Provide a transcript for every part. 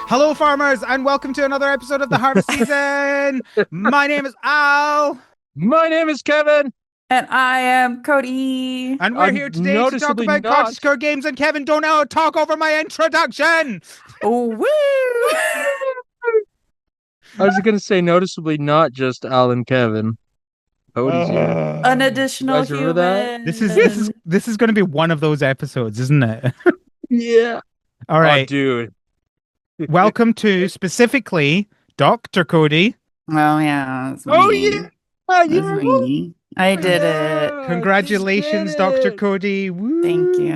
Hello, farmers, and welcome to another episode of the harvest season. My name is Al, My name is Kevin. And I am Cody. and we're I'm here today to talk noticeably about cottage not. core games. And Kevin, don't talk over my introduction. Oh, woo! I was going to say noticeably not just Al and Kevin. Cody's here. An You additional guys remember that? human. This is going to be one of those episodes, isn't it? Yeah. All Oh, right. dude. Welcome to specifically Dr. Cody. Oh, yeah. It's Oh, me. yeah. It's Yeah. me. I did it. Yeah, Congratulations, did Dr. it. Cody. Woo. Thank you.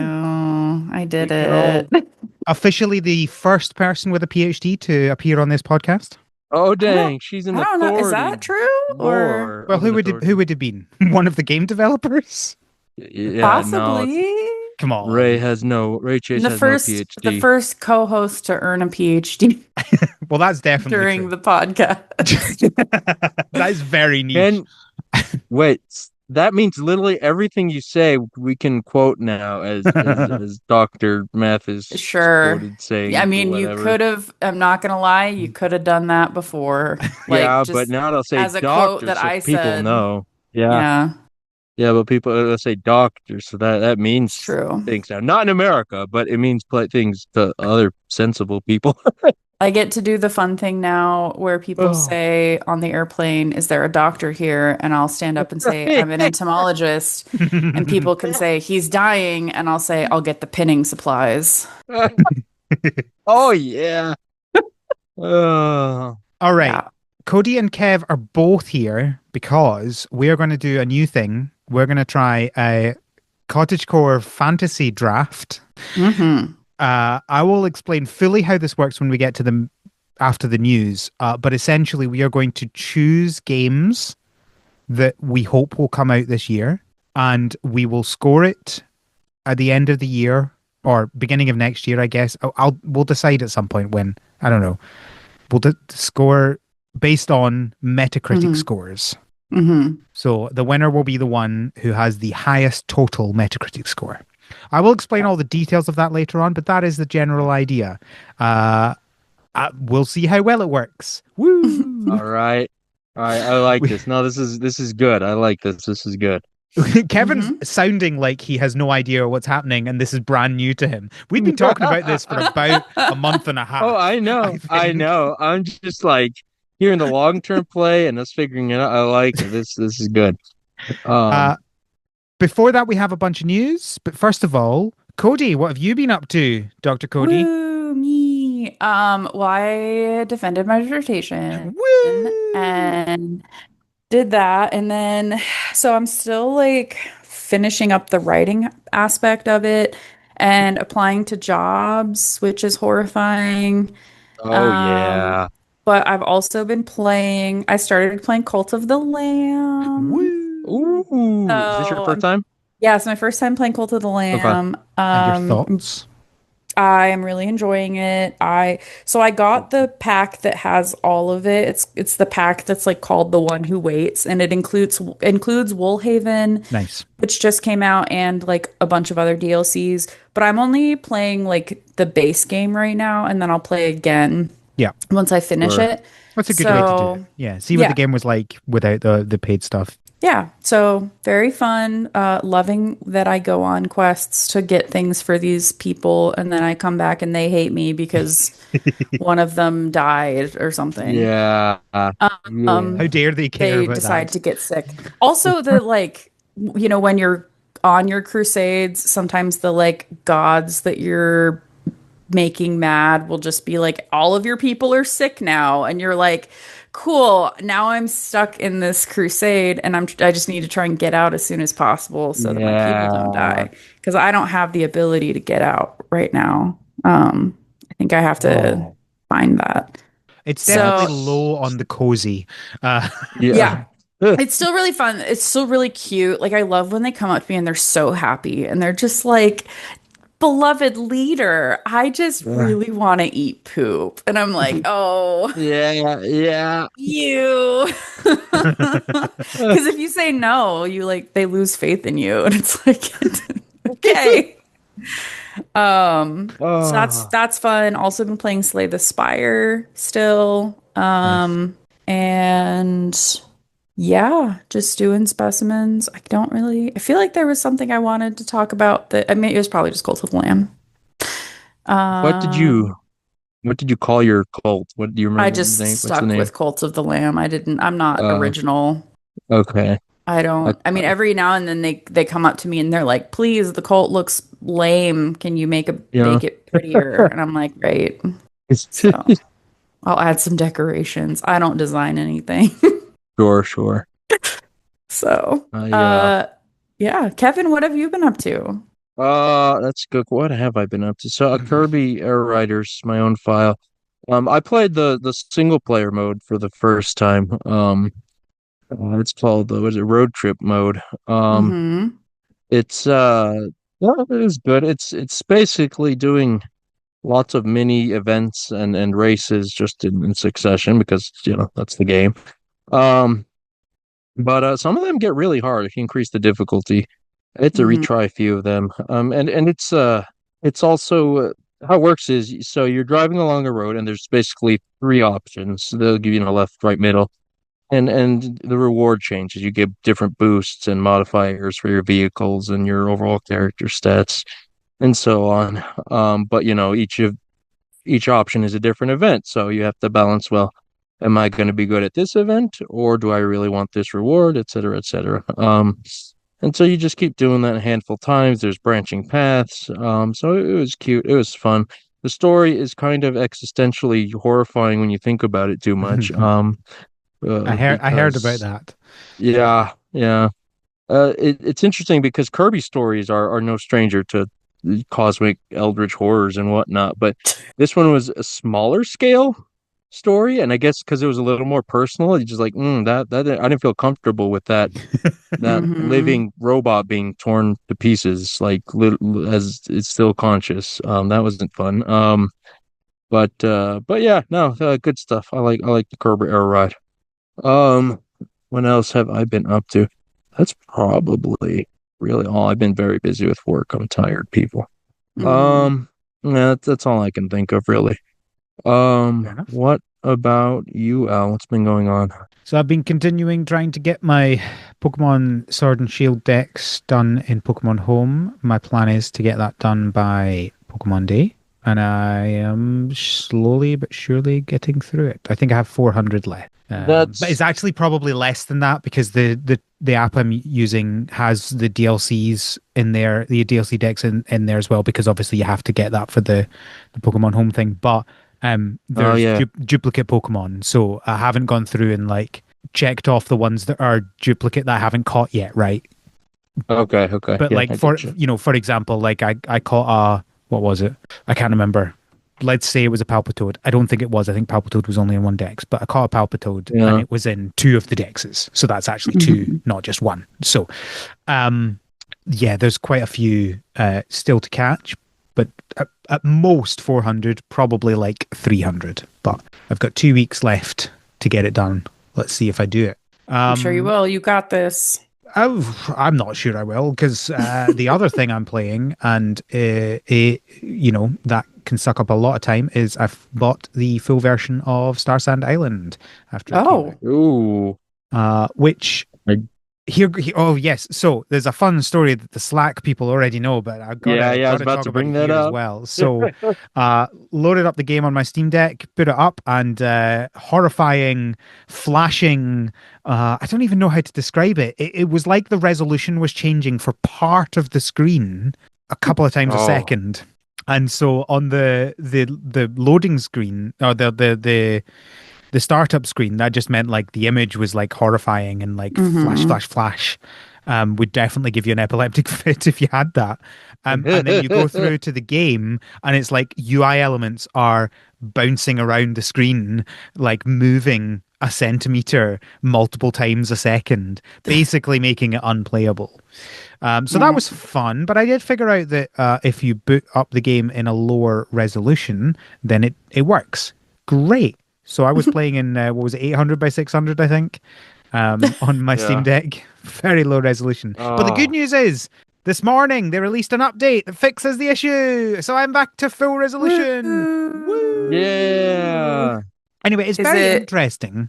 I did We can it. Officially the first person with a PhD to appear on this podcast. Oh, dang. She's an I don't authority. know. Is that true? Or More Well, of an who authority. would have been? One of the game developers? Yeah, possibly Come on. Ray Chase has no PhD. the first co-host to earn a PhD Well, that's definitely during true. the podcast. That is very niche. And wait, that means literally everything you say we can quote now as Dr. Math is Sure. quoted saying. I mean, you whatever. could have, I'm not gonna lie, you could have done that before. Like, Yeah, just but now they'll say as a doctor, quote that so I people said. know. Yeah, Yeah, but people they'll say doctor, so that means true. things now. Not in America, but it means things to other sensible people. I get to do the fun thing now where people Oh. say on the airplane, "Is there a doctor here?" And I'll stand up and say, "I'm an entomologist." And people can say, "He's dying." And I'll say, "I'll get the pinning supplies." Oh yeah. Oh. All right. Yeah. Cody and Kev are both here because we are going to do a new thing. We're going to try a cottagecore fantasy draft. Mm-hmm. I will explain fully how this works when we get to them after the news. But essentially, we are going to choose games that we hope will come out this year, and we will score it at the end of the year or beginning of next year, I guess. We'll decide at some point when. I don't know. We'll score based on Metacritic scores. Mm-hmm. So the winner will be the one who has the highest total Metacritic score. I will explain all the details of that later on, but that is the general idea. We'll see how well it works. Woo! All right. I like this. No, this is good. I like this. This is good. Kevin's sounding like he has no idea what's happening, and this is brand new to him. We've been talking about this for about a month and a half. Oh, I know. I think. know. I'm just like hearing the long-term play and us figuring it out. I like it. This is good. Before that, we have a bunch of news. But first of all, Cody, what have you been up to, Dr. Cody? Woo, me. Well, I defended my dissertation Woo! and did that. And then, so I'm still like finishing up the writing aspect of it and applying to jobs, which is horrifying. Oh Um, yeah. but I've also been I started playing Cult of the Lamb. Woo! Ooh. Is this your So first time? yeah, it's my first time playing Cult of the Lamb. And your thoughts? I am really enjoying it. I got the pack that has all of it. It's the pack that's like called The One Who Waits, and it includes Woolhaven, Nice. which just came out, and like a bunch of other DLCs. But I'm only playing like the base game right now, and then I'll play again Yeah. once I finish Sure. it. That's a good way to do So, it. Yeah. See what yeah. the game was like without the paid stuff. Yeah, so very fun. Loving that I go on quests to get things for these people, and then I come back and they hate me because one of them died or something. Yeah. How dare they care They about decide that? to get sick. Also, the like, when you're on your crusades, sometimes the like gods that you're making mad will just be like, all of your people are sick now, and you're like, cool, now I'm stuck in this crusade, and I just need to try and get out as soon as possible so that my people don't die, because I don't have the ability to get out right now. I think I have to find that. It's So- definitely low on the cozy. Yeah. It's still really fun. It's still really cute. Like, I love when they come up to me and they're so happy and they're just like, beloved leader, I just really want to eat poop. And I'm like, oh, Yeah. you. Because if you say no, they lose faith in you. And it's like, okay. So Oh, that's fun. Also been playing Slay the Spire still. Nice. And yeah, just doing specimens. I feel like there was something I wanted to talk about that I mean it was probably just Cult of the Lamb. what did Um you what did you call your cult? What do you I remember the just name? What's the stuck name? with Cult of the Lamb. I'm not Uh, original. okay. I, I mean, every now and then they come up to me and they're like, "Please, the cult looks lame. Can you yeah. make it prettier?" And I'm like, "Right." So I'll add some decorations. I don't design anything. Sure, sure. So, I yeah, Kevin, what have you been up to? that's good. What have I been up to? So, Kirby Air Riders, my own file. I played the single player mode for the first time. It's called what is it, road trip mode. Mm-hmm. It's well, it is good. It's basically doing lots of mini events and races just in succession because that's the game. Um, but some of them get really hard if you increase the difficulty. I had to Mm-hmm. retry a few of them. And it's also how it works is so you're driving along a road and there's basically three options. They'll give you left, right, middle. And the reward changes. You get different boosts and modifiers for your vehicles and your overall character stats and so on. But each option is a different event, so you have to balance, well, am I going to be good at this event or do I really want this reward, et cetera, et cetera. And so you just keep doing that a handful of times. There's branching paths. So it was cute. It was fun. The story is kind of existentially horrifying when you think about it too much. I heard about Because that. yeah, yeah. It's interesting because Kirby stories are no stranger to cosmic eldritch horrors and whatnot, but this one was a smaller scale story, and I guess because it was a little more personal, you just like that I didn't feel comfortable with that Mm-hmm. living robot being torn to pieces as it's still conscious. That wasn't fun. But yeah, no, good stuff. I like the Kirby Air ride. Um, what else have I been up to? That's probably really all. I've been very busy with work. I'm tired, people. Mm-hmm. Um, yeah, that's all I can think of, really. Fair enough. What about you, Al? What's been going on? So I've been continuing trying to get my Pokemon Sword and Shield decks done in Pokemon Home. My plan is to get that done by Pokemon Day, and I am slowly but surely getting through it. I think I have 400 left. But it's That's actually probably less than that because the app I'm using has the DLCs in there, the DLC decks in there as well, because obviously you have to get that for the Pokemon Home thing. But oh there's yeah. duplicate Pokemon, so I haven't gone through and like checked off the ones that are duplicate that I haven't caught yet, right? Okay, okay. But Yeah, like I for get you. for example, like I caught a what was it? I can't remember. Let's say it was a Palpitoad. I don't think it was. I think Palpitoad was only in one dex, but I caught a Palpitoad and Yeah. it was in two of the dexes. So that's actually two, Mm-hmm. not just one. So um yeah, there's quite a few still to catch, but at most 400, probably like 300. But I've got 2 weeks left to get it done. Let's see if I do it. I'm sure you will. You got this. I'm not sure I will because the other thing I'm playing and that can suck up a lot of time is I've bought the full version of Star Sand Island after it came Oh. out. Ooh. Which I, oh yes, so there's a fun story that the Slack people already know, but I yeah, gotta yeah, I was gotta about talk to about it bring that here as up. well. So loaded up the game on my Steam Deck, put it up, and horrifying, flashing. I don't even know how to describe it. It was like the resolution was changing for part of the screen a couple of times a Oh. second. And so on the loading screen or the startup screen, that just meant like the image was like horrifying and like flash, Mm-hmm. flash, flash. Would definitely give you an epileptic fit if you had that. And then you go through to the game, and it's like UI elements are bouncing around the screen, like moving a centimeter multiple times a second, basically making it unplayable. So that Right. was fun, but I did figure out that if you boot up the game in a lower resolution, then it works great. So I was playing in what was it, 800 by 600, I think, on my Steam Yeah. Deck. Very low resolution. But the good Oh. news is This morning, they released an update that fixes the issue. So I'm back to full resolution. Woo! Yeah. Anyway, it's Is very it? interesting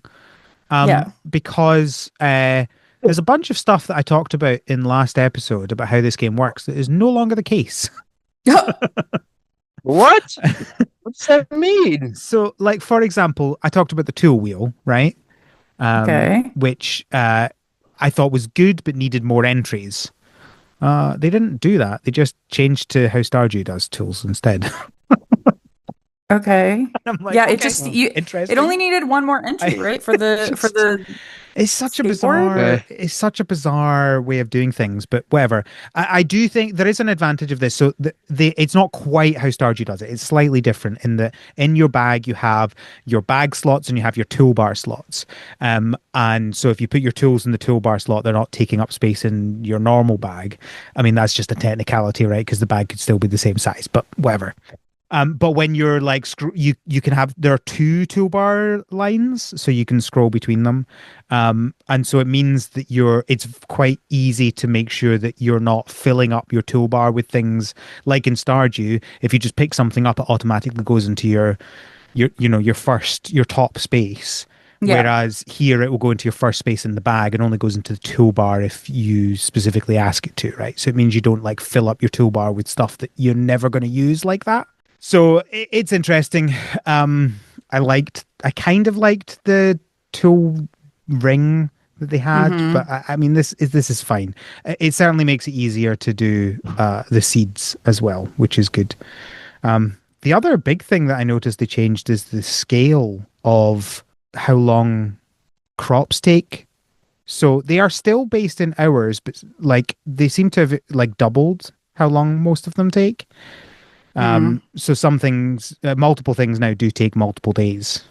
Yeah. because there's a bunch of stuff that I talked about in last episode about how this game works that is no longer the case. What? What's that mean? So, like, for example, I talked about the tool wheel, right? Okay. Which I thought was good but needed more entries. They didn't do that. They just changed to how Stardew does tools instead. Okay. I'm like, Yeah, okay, it just interesting. it only needed one more entry, right? For the just, it's such a skateboard? bizarre, Okay. it's such a bizarre way of doing things, but whatever. I do think there is an advantage of this. So it's not quite how Stardew does it. It's slightly different in that in your bag you have your bag slots and you have your toolbar slots. And so if you put your tools in the toolbar slot, they're not taking up space in your normal bag. I mean, that's just a technicality, right? Because the bag could still be the same size, but whatever. But when you're like you can have there are two toolbar lines, so you can scroll between them, and so it means that it's quite easy to make sure that you're not filling up your toolbar with things like in Stardew. If you just pick something up, it automatically goes into your top space. Yeah. Whereas here it will go into your first space in the bag and only goes into the toolbar if you specifically ask it to, right? So it means you don't like fill up your toolbar with stuff that you're never going to use like that. So it's interesting. I kind of liked the tool ring that they had, but I mean, this is fine. It certainly makes it easier to do the seeds as well, which is good. The other big thing that I noticed they changed is the scale of how long crops take. So they are still based in hours, but like they seem to have like doubled how long most of them take. So some things, multiple things now do take multiple days,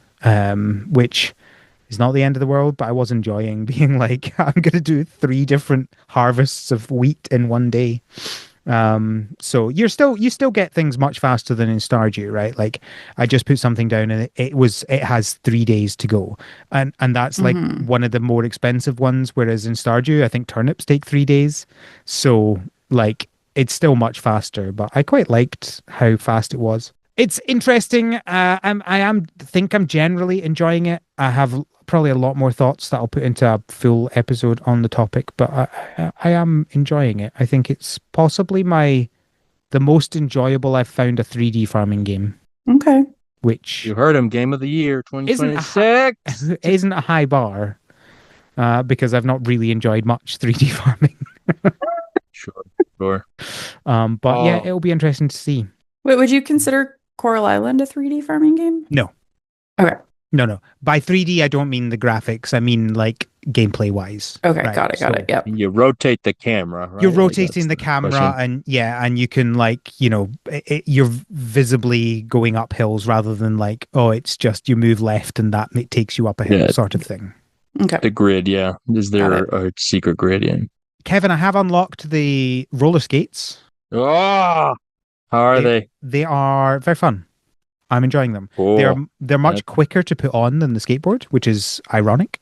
which is not the end of the world, but I was enjoying being like, I'm going to do 3 different harvests of wheat in one day. So you still get things much faster than in Stardew, right? Like I just put something down and it has 3 days to go. And that's like one of the more expensive ones. Whereas in Stardew, I think turnips take 3 days. So like, it's still much faster, but I quite liked how fast it was. It's interesting. I think I'm generally enjoying it. I have probably a lot more thoughts that I'll put into a full episode on the topic, but I am enjoying it. I think it's possibly the most enjoyable I've found a 3D farming game, Okay. which You heard him. Game of the year, isn't 2026. isn't a high bar, because I've not really enjoyed much 3D farming. Sure, sure. But yeah, it'll be interesting to see. Wait, would you consider Coral Island a 3D farming game? No. Okay. No. By 3D, I don't mean the graphics. I mean like gameplay wise. Okay, right? got it. Yep. You rotate the camera, right? You're Like, rotating that's the camera question. and you can like, you're visibly going up hills rather than like, oh, it's just you move left and that takes you up a hill Yeah. sort of thing. Okay. The grid, yeah. Is there Got a secret grid in? Kevin, I have unlocked the roller skates. Oh, how are they? They are very fun. I'm enjoying them. Cool. They're much quicker to put on than the skateboard, which is ironic.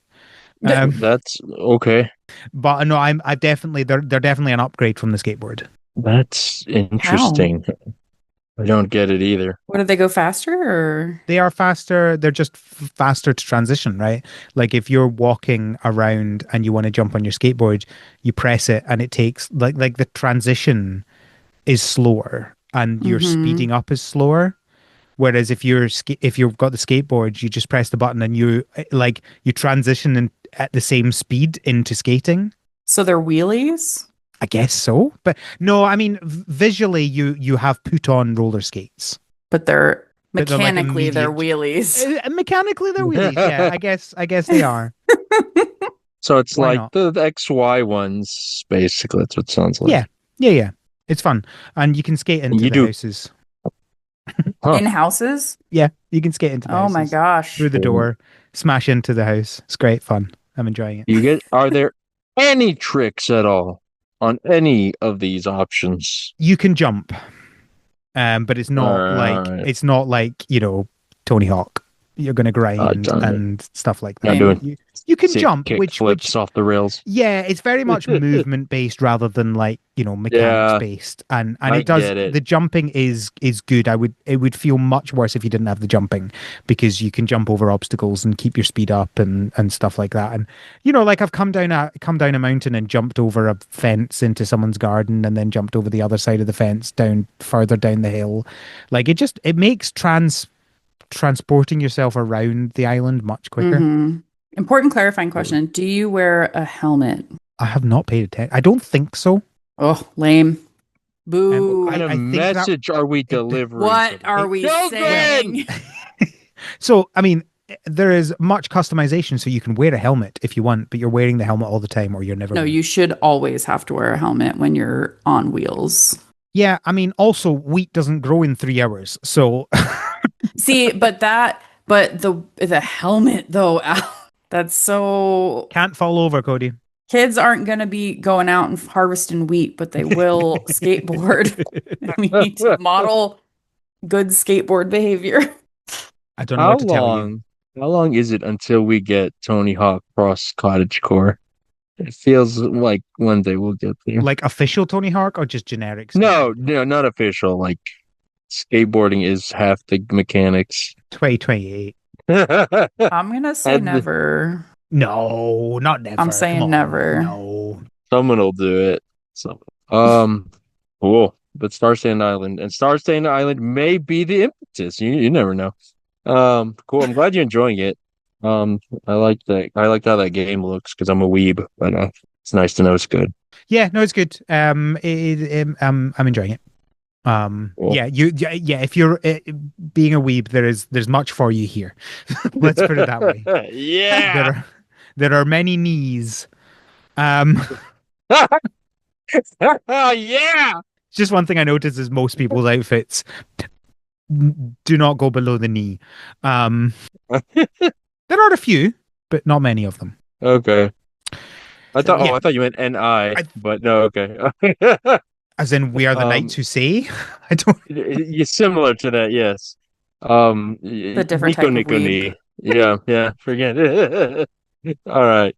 That's okay. But no, I've definitely they're definitely an upgrade from the skateboard. That's interesting. I don't get it either. What, did they go faster or? They are faster. They're just faster to transition, right? Like if you're walking around and you want to jump on your skateboard, you press it and it takes like the transition is slower and your speeding up is slower. Whereas if you've got the skateboard, you just press the button and you transition at the same speed into skating. So they're wheelies? I guess so, but no, I mean visually you have put on roller skates, But they're But they're like mechanically they're immediate- wheelies. mechanically they're wheelies. Yeah, I guess they are. So it's Why like not? the XY ones, basically. That's what it sounds like. Yeah. It's fun, and you can skate into You the do- houses. Huh. In houses? Yeah, you can skate into the Oh houses. my gosh. Through the door, smash into the house. It's great fun. I'm enjoying it. Are there any tricks at all on any of these options? You can jump, but it's not Alright. like Tony Hawk. you're going to grind darn it. and stuff like Not that. doing You can sick jump, kick which flips off the rails. yeah, it's very much movement based rather than like, mechanics Yeah, based. And I it does, get it. the jumping is good. It would feel much worse if you didn't have the jumping, because you can jump over obstacles and keep your speed up and stuff like that. And like I've come down a mountain and jumped over a fence into someone's garden and then jumped over the other side of the fence down further down the hill. Like it makes transporting yourself around the island much quicker. Mm-hmm. Important clarifying question. Do you wear a helmet? I have not paid attention. I don't think so. Oh, lame. Boo. What kind of I think that- message are we delivering? What are we Children! saying? So, I mean, there is much customization, so you can wear a helmet if you want, but you're wearing the helmet all the time or you're never. No, you should always have to wear a helmet when you're on wheels. Yeah, I mean, also wheat doesn't grow in 3 hours, so See, but the helmet though, that's so can't fall over, Cody. kids aren't going to be going out and harvesting wheat, but they will skateboard. We need to model good skateboard behavior. I don't know what to tell you. How long is it until we get Tony Hawk Cross Cottagecore? It feels like one day we'll get there. Like official Tony Hawk or just generic? No, not official. Like skateboarding is half the mechanics. 2028. I'm going to say never. No, not never. I'm saying never. No. Someone will do it. Cool. But Star Sand Island may be the impetus. You never know. Cool. I'm glad you're enjoying it. I like that. I like how that game looks because I'm a weeb, but it's nice to know it's good. Yeah, no, it's good. I'm enjoying it. Cool. Yeah, if you're being a weeb, there's much for you here. Let's put it that way. Yeah. There are many knees. Yeah. Just one thing I noticed is most people's outfits do not go below the knee. There are a few, but not many of them. Okay. I thought Yeah. I thought you meant N-I, but no, okay. As in, we are the knights who say. I don't. You're similar to that, yes. The different type of weeb. Yeah, forget it. All right.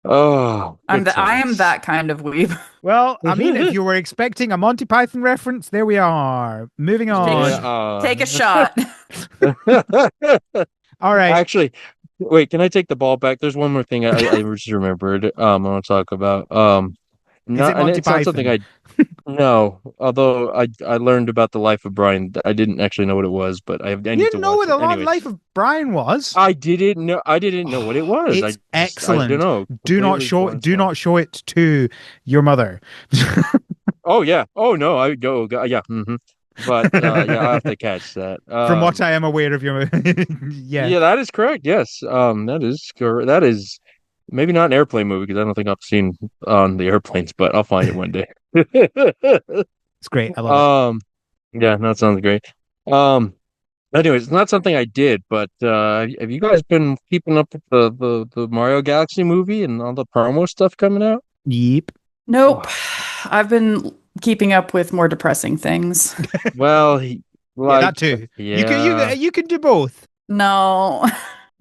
Oh, I good am times. that kind of weeb. Well, I mean, if you were expecting a Monty Python reference, there we are. Moving on. Take a shot. All right. Actually, wait, can I take the ball back? There's one more thing I just remembered. I want to talk about. Is it Monty it's not something no. Although I learned about the life of Brian. I didn't actually know what it was, but I You need to didn't know watch what the it. Anyway, life of Brian was. I didn't know what it was. It's excellent. I don't know. Do not show it to your mother. Oh yeah. Oh no. I go. Yeah. Mm-hmm. But yeah, I have to catch that. From what I am aware of your, yeah. Yeah, that is correct. Yes. That is correct. That is maybe not an airplane movie because I don't think I've seen on the airplanes, but I'll find it one day. It's great. I love it. Yeah, that sounds great. Anyways, it's not something I did, but have you guys been keeping up with the Mario Galaxy movie and all the promo stuff coming out? Yep. Nope. I've been keeping up with more depressing things. Well, That too. Yeah. You can do both. No.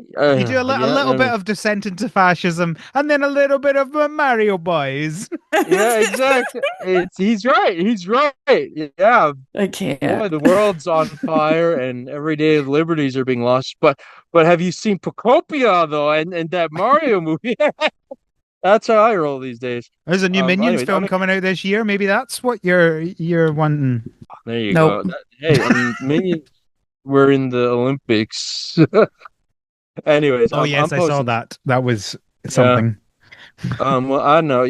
You do a little bit of descent into fascism, and then a little bit of Mario Boys. Yeah, exactly. He's right. He's right. Yeah. I can't. Boy, the world's on fire, and everyday liberties are being lost. But have you seen Procopia though, and that Mario movie? That's how I roll these days. There's a new Minions film coming out this year. Maybe that's what you're wanting. There you go. Hey, Minions were in the Olympics. Anyways, I saw that. That was something. Well, I don't know.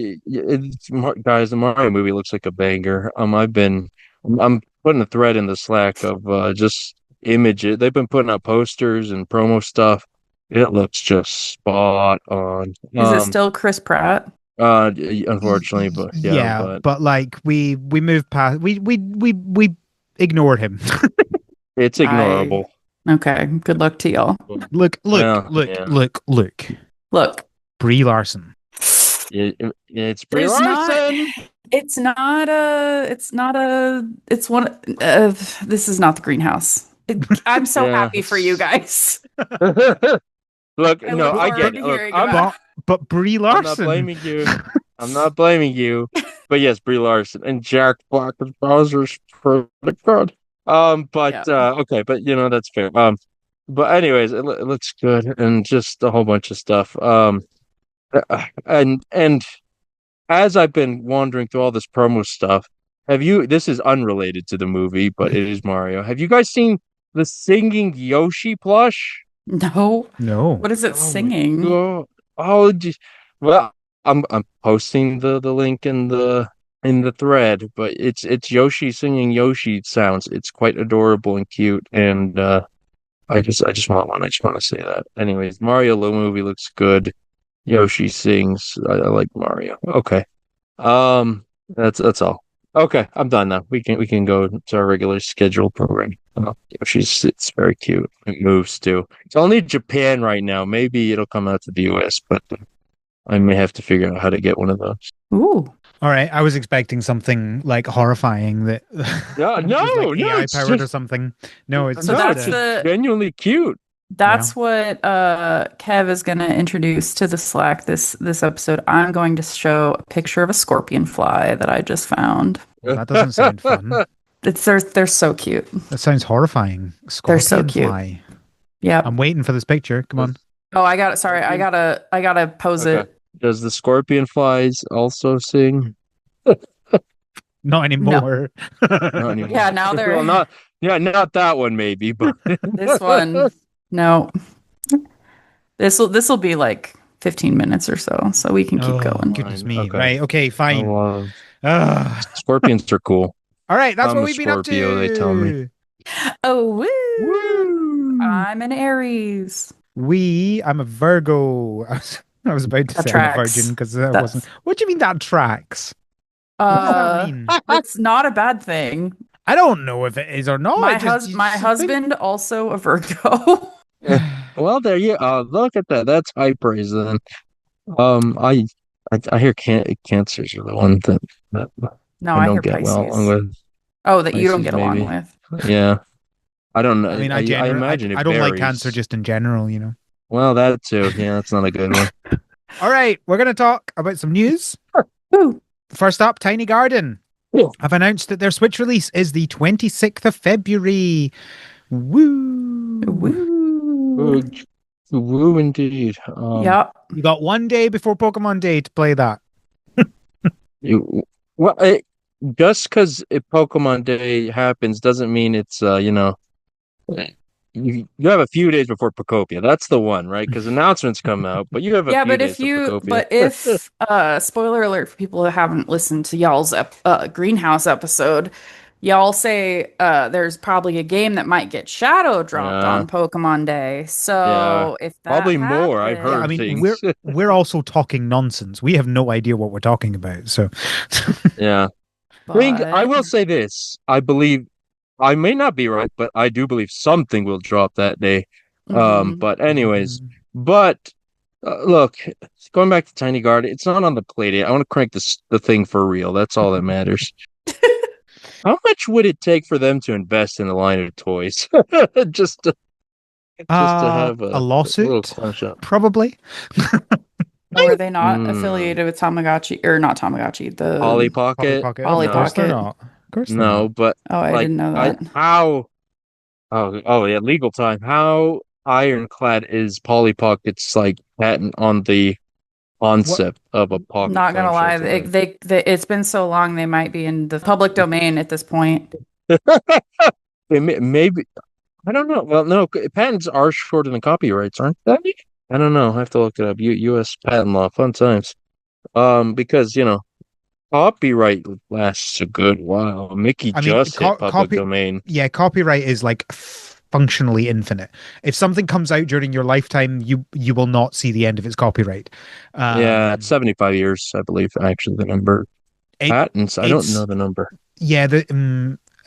Guys, the Mario movie looks like a banger. I'm putting a thread in the Slack of just images. They've been putting out posters and promo stuff. It looks just spot on. Is it still Chris Pratt? Unfortunately, but yeah, but like we moved past. We ignored him. It's ignorable. Okay. Good luck to y'all. Look. Brie Larson. It's Brie Larson. It's one. This is not the greenhouse. I'm so Yeah. happy for you guys. Look, I no, look I forward get to it. Look, hearing I'm about But Brie I'm Larson. not blaming you. I'm not blaming you. But yes, Brie Larson and Jack Black as Bowser's pretty good. But Yeah. okay, but that's fair. But anyways, it looks good and just a whole bunch of stuff. And as I've been wandering through all this promo stuff, this is unrelated to the movie, but it is Mario. Have you guys seen the singing Yoshi plush? No. No. What is it Oh my singing? God. Oh, well, I'm posting the link in the thread, but it's Yoshi singing Yoshi sounds. It's quite adorable and cute, and I just want one. I just want to say that. Anyways, Mario movie looks good. Yoshi sings. I like Mario. Okay. That's all. Okay, I'm done now. We can go to our regular scheduled program. It's very cute. It moves too. It's only Japan right now. Maybe it'll come out to the US, but I may have to figure out how to get one of those. Ooh. All right, I was expecting something like horrifying that No, was no, like no, AI it's powered or just something. No, it's So just that's it's genuinely cute. that's what Kev is going to introduce to the Slack this episode. I'm going to show a picture of a scorpion fly that I just found. that doesn't sound fun. They're so cute. That sounds horrifying. They're so Scorpion cute. fly. Yep. I'm waiting for this picture. Come on. Oh, I got it. Sorry, I gotta pose Okay. it. Does the scorpion flies also sing? Not anymore. Not anymore. Yeah, now they're Well, not that one maybe, but this one. No, this will be like 15 minutes or so we can keep Oh, going. goodness Fine, me. okay. Right. Okay, fine. Oh, scorpions are cool. All right, that's I'm what a we've been up Scorpio, to. they tell me. Oh, woo! Woo! I'm an Aries. I'm a Virgo. I was about to That say I'm a tracks. virgin because that That's- wasn't. What do you mean that tracks? What does that mean? It's not a bad thing. I don't know if it is or not. My It just- my just husband also a Virgo. Well, there you look at that. That's high praise then. I hear cancers are the one that No, I I don't hear get well along Pisces. with. Oh, that you don't Pisces, get along maybe. with. Yeah. I don't know. I mean, I imagine I it don't like varies. cancer just in general, you know. Well, that too. Yeah, that's not a good one. All right, we're going to talk about some news. Woo. First up, Tiny Garden Yeah. have announced that their Switch release is the 26th of February. Woo! Woo. Woo indeed. Yep. You got one day before Pokemon Day to play that. Well, just because Pokemon Day happens doesn't mean it's you have a few days before Pokopia. That's the one, right? Because announcements come out, but you have a Yeah, few but days if till you Pokopia. but if spoiler alert for people who haven't listened to y'all's greenhouse episode, y'all say there's probably a game that might get shadow dropped Yeah. on Pokemon Day. So if that Probably more, I've happens- heard. I mean, things. we're also talking nonsense. We have no idea what we're talking about. So Yeah. I will say this. I believe I may not be right, but I do believe something will drop that day. Mhm. But anyways, look, going back to Tiny Garden, it's not on the play date. I want to crank the thing for real. That's all that matters. How much would it take for them to invest in a line of toys? just to have a little lawsuit, clown shop. probably. Or are they not Mm. affiliated with Tamagotchi or not Tamagotchi? The Polly Pocket? Pocket. Polly Of course they're Pocket. not. Of course they're No, not. but Oh, I didn't know that. how? Oh yeah, legal time. How ironclad is Polly Pocket's like patent on the concept of a pocket? Not gonna lie, clamshell they it's been so long they might be in the public domain at this point. Maybe I don't know. Well, no, patents are shorter than copyrights, aren't they? I don't know. I have to look it up. U.S. patent law, fun times. Because copyright lasts a good while. Mickey I mean, just hit public domain. Yeah, copyright is like functionally infinite. If something comes out during your lifetime, you will not see the end of its copyright. Yeah, it's 75 years, I believe. Actually, the number patents. I don't know the number. Yeah,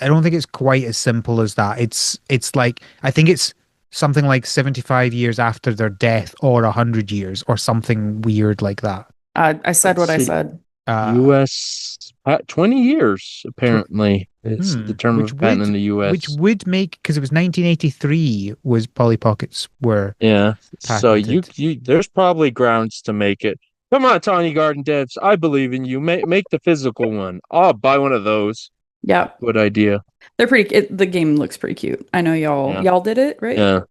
I don't think it's quite as simple as that. It's like I think it's something like 75 years after their death, or 100 years, or something weird like that. I said what I said. U.S. 20 years apparently is the term which of patent in would the which U.S. would make, because it was 1983 was Polly Pockets were Yeah. So patented. there's probably grounds to make it. Come on, Tiny Garden devs. I believe in you. Make the physical one. I'll buy one of those. Yep. Good idea. They're the game looks pretty cute. I know Yeah. y'all did it, right? Yeah.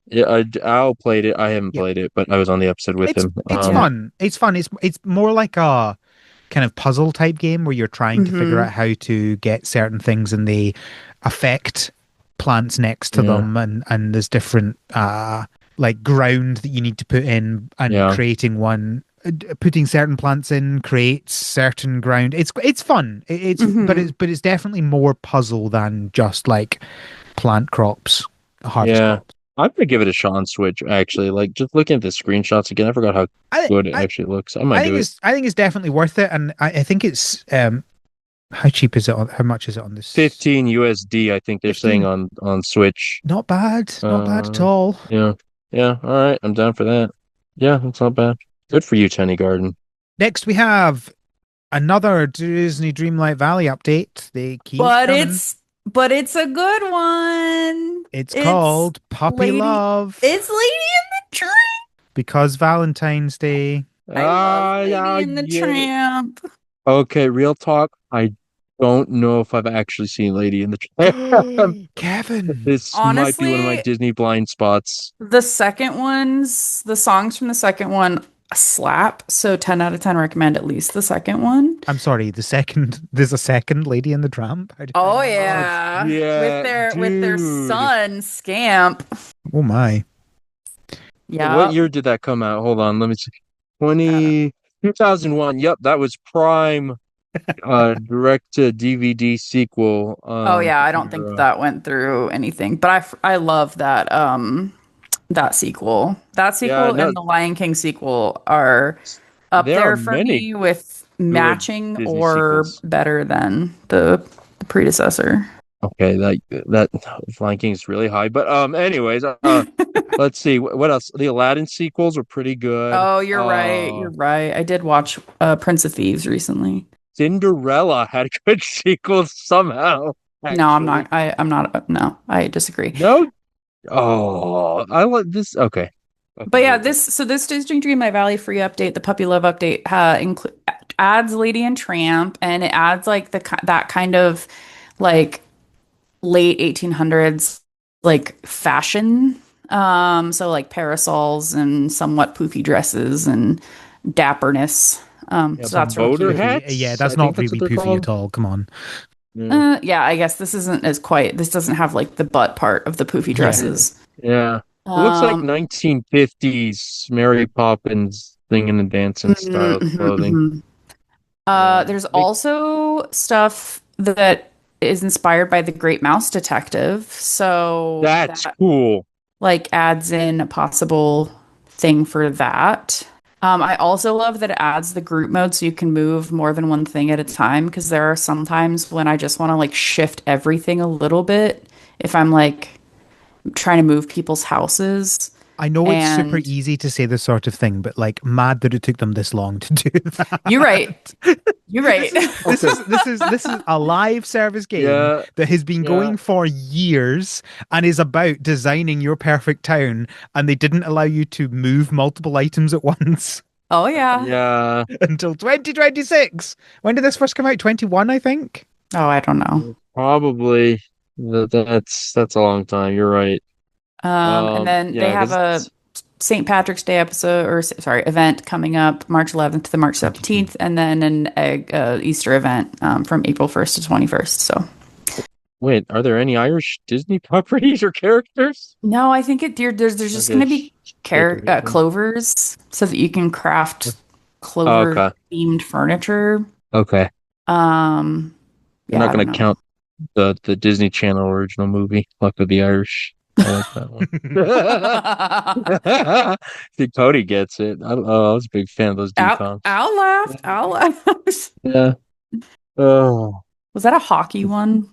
Yeah. Al played it. I haven't Yeah, played it, but I was on the episode with him. it's Yeah. fun. It's fun. It's more like a kind of puzzle type game where you're trying to figure Mm-hmm. out how to get certain things and they affect plants next to Yeah. them, and there's different like ground that you need to put in, and Yeah. creating one, putting certain plants in creates certain ground. It's fun. But it's definitely more puzzle than just like plant crops, harvest Yeah. crops. I'm gonna give it a shot on Switch, actually. Like just looking at the screenshots again, I forgot how I, good it I actually looks. I might do it. I think it's definitely worth it, and I think it's how cheap is it on, how much is it on this? 15 USD, I think they're saying 15. on Switch. Not bad at Uh, all. yeah. Yeah, all right. I'm down for that. Yeah, that's not bad. Good for you, Tiny Garden. Next we have another Disney Dreamlight Valley update. They keep But coming. it's a good one. It's called Puppy Lady Love, It's Lady in the Tramp. because Valentine's Day. I love Yeah, Lady in the get it. Tramp. Okay, real talk. I don't know if I've actually seen Lady in the Tramp. Kevin. This might be one of my Honestly, Disney blind spots. the songs from the second one slap. So 10 out of 10 recommend at least the second one. I'm sorry, there's a second Lady in the Tramp. How did I Oh not know? yeah. Yeah, With their dude. son Scamp. Oh my. What Yeah. year did that come out? Hold on, let me see. 2001. Yep, that was Prime direct to DVD sequel. Oh yeah, I don't think that went through anything, but I love that sequel. That Yeah, sequel no, and the Lion King sequel are up there are there for many me with good matching Disney or sequels. better than the predecessor. Okay, that Lion King is really high, but anyways, let's see what else. The Aladdin sequels were pretty good. Oh, you're right. You're right. I did watch Prince of Thieves recently. Cinderella had good sequels somehow. No, I'm Actually, not. I'm not. No, I disagree. no. Oh, I like this. Okay. But Okay. yeah, this Disney Dreamlight Valley free update, the Puppy Love update, adds Lady and Tramp, and it adds like that kind of like late 1800s like fashion. So like parasols and somewhat poofy dresses and dapperness. Yeah, So that's real boater cute. hats. Yeah, I that's think not that's what really they're poofy called. at all. Come on. Yeah. Yeah, I guess this isn't as quite. This doesn't have like the butt part of the poofy Yeah. dresses. Yeah. It looks like Um, 1950s Mary Poppins singing and dancing mhm, style mhm, clothing. mhm. Yeah. There's also stuff that is inspired by the Great Mouse Detective. So That's that cool. like adds in a possible thing for that. I also love that it adds the group mode so you can move more than one thing at a time because there are some times when I just want to like shift everything a little bit if I'm like trying to move people's houses. I know it's super And easy to say this sort of thing, but like mad that it took them this long to do that. you're right. You're right. This is a live service game Yeah. that has been Yeah. going for years and is about designing your perfect town, and they didn't allow you to move multiple items at once Oh yeah. Yeah. until 2026. When did this first come out? 21, I think. Oh, I don't know. Probably. That's a long time. You're right. And then they Yeah, have a St. Patrick's Day episode or sorry, event coming up March 11th to the March 17th, and then an Easter event from April 1st to 21st. So wait, are there any Irish Disney properties or characters? no, I think there's just Okay, going to be decoration. clovers so that you can craft Oh, clover okay. themed furniture. Okay. Um, You're yeah, not I don't gonna know. count the Disney Channel original movie, Luck of the Irish. I like that one. I think Cody gets it. I was a big fan of those decons. I'll laugh. I'll laugh. Yeah. Oh Was that a hockey one?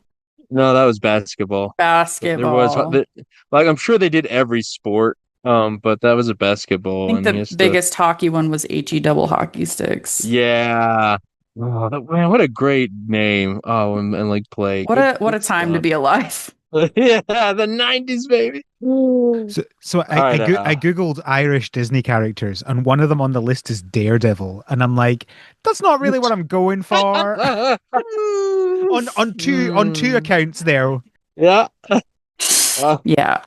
no, that was basketball. There was Basketball. like I'm sure they did every sport. But that was a I basketball, think and he the has to. biggest hockey one was HE double hockey sticks. Yeah. Oh, man, what a great name. Oh, and like play. What a Good time to stuff. be alive. Yeah, the 90s, baby. All So right. I googled Irish Disney characters, and one of them on the list is Daredevil, and I'm like, that's not really what I'm going for. On two Mm, accounts there. yeah. Uh, Yeah.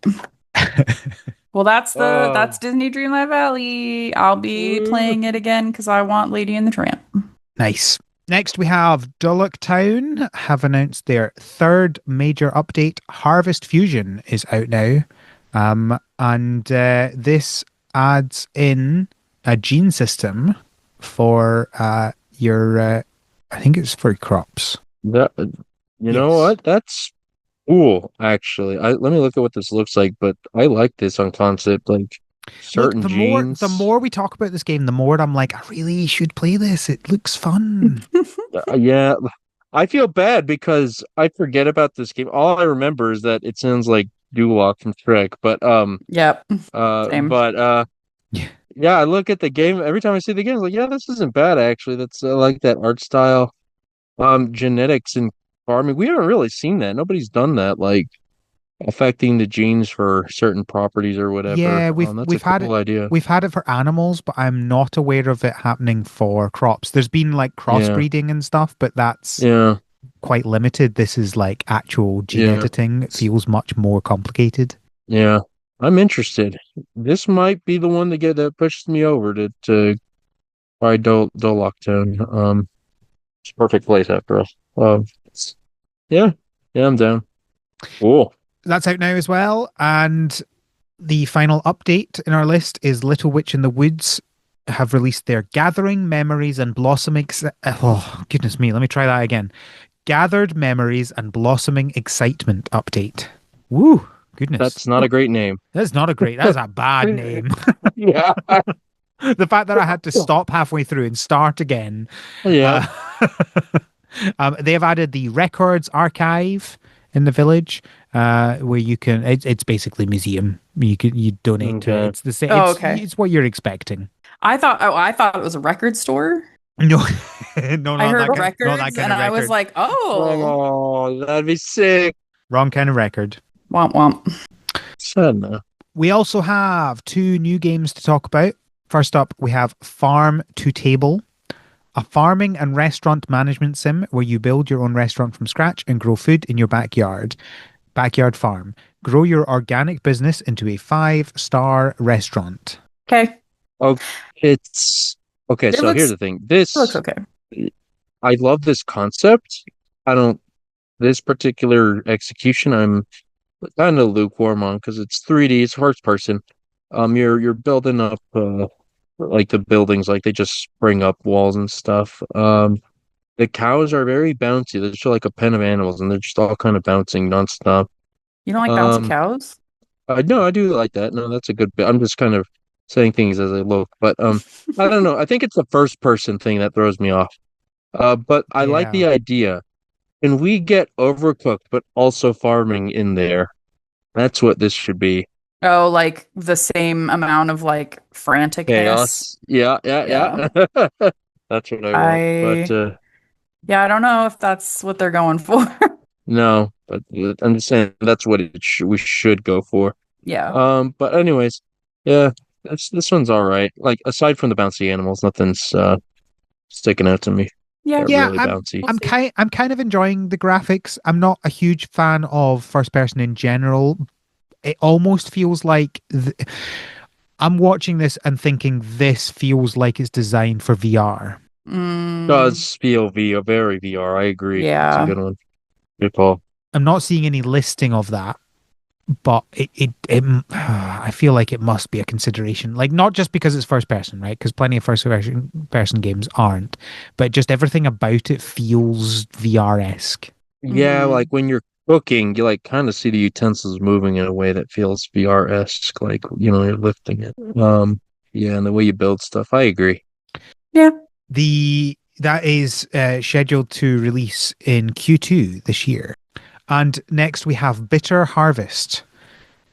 Well, uh, that's Disney Dreamlight Valley. I'll be mm. playing it again because I want Lady and the Tramp. Nice. Next, we have Dullock Town have announced their third major update. Harvest Fusion is out now. And this adds in a gene system for your, I think it's for crops. That, you know Yes. what? That's cool, actually. Let me look at what this looks like, but I like this on concept, like Look, certain the genes. more we talk about this game, the more I'm like, I really should play this. It looks fun. Yeah, I feel bad because I forget about this game. All I remember is that it sounds like Duloc from Shrek, Yep. Same. but Yeah. yeah, I look at the game every time I see the game. I'm like, yeah, this isn't bad actually. That's like that art style. Genetics and farming. We haven't really seen that. Nobody's done that, like affecting the genes for certain properties or whatever. Yeah, That's a cool idea. we've had it for animals, but I'm not aware of it happening for crops. There's been like Yeah, crossbreeding and stuff, but that's yeah, quite limited. This is like actual gene yeah, editing. It feels much more complicated. yeah. I'm interested. This might be the one that pushes me over to try Dollocktown. It's a perfect place after all. Yeah, yeah, I'm down. Cool. That's out now as well. And the final update in our list is Little Witch in the Woods have released their Gathering Memories and Blossoming. Oh, goodness me. Let me try that again. Gathered Memories and Blossoming Excitement update. Woo, goodness. That's not a great name. That's a bad name. Yeah, The fact that I had to stop halfway through and start again. yeah. Uh, they have added the records archive in the village, where you can. It's basically museum. You donate to it. Okay. It's the same. Oh, okay. It's what you're expecting. I thought it was a record store. No, no, I not heard that kind. Not that records kind and of I was record. like, oh, Oh, that'd be sick. Wrong kind of record. womp womp. Sad enough. We also have two new games to talk about. First up, we have Farm to Table, a farming and restaurant management sim where you build your own restaurant from scratch and grow food in your backyard. Backyard farm. Grow your organic business into a 5-star restaurant. Okay. Oh, it's okay. It So here's looks the thing. it looks okay. I love this concept. I don't, this particular execution, I'm kind of lukewarm on because it's 3D, it's first person. You're building up, like the buildings, like they just spring up walls and stuff. The cows are very bouncy. They're just like a pen of animals, and they're just all kind of bouncing nonstop. You don't like bouncy Um, cows? I no, I do like that. No, that's a good bit. I'm just kind of saying things as I look, but I don't know. I think it's the first person thing that throws me off. But I like Yeah. the idea. Can we get overcooked, but also farming in there? That's what this should be. Oh, like the same amount of like franticness. Chaos. Yeah, yeah, Yeah. yeah. That's what I want. But I yeah, I don't know if that's what they're going for. no, but I'm just saying that's what we should go for. Yeah. But anyways, yeah, this one's all right. Like aside from the bouncy animals, nothing's sticking out to me. Yeah. They're Yeah, really bouncy. We'll see. I'm kind of enjoying the graphics. I'm not a huge fan of first person in general. It almost feels like I'm watching this and thinking this feels like it's designed for VR. Mm, Does feel very VR. I agree. That's a yeah. good one. Good call. I'm not seeing any listing of that, but I feel like it must be a consideration. Like not just because it's first person, right? Because plenty of person games aren't, but just everything about it feels VR-esque. Yeah, Mm, like when you're cooking, you like kind of see the utensils moving in a way that feels VR-esque, like you're lifting it. Yeah, and the way you build stuff. I agree. yeah. That is scheduled to release in Q2 this year. And next we have Bitter Harvest.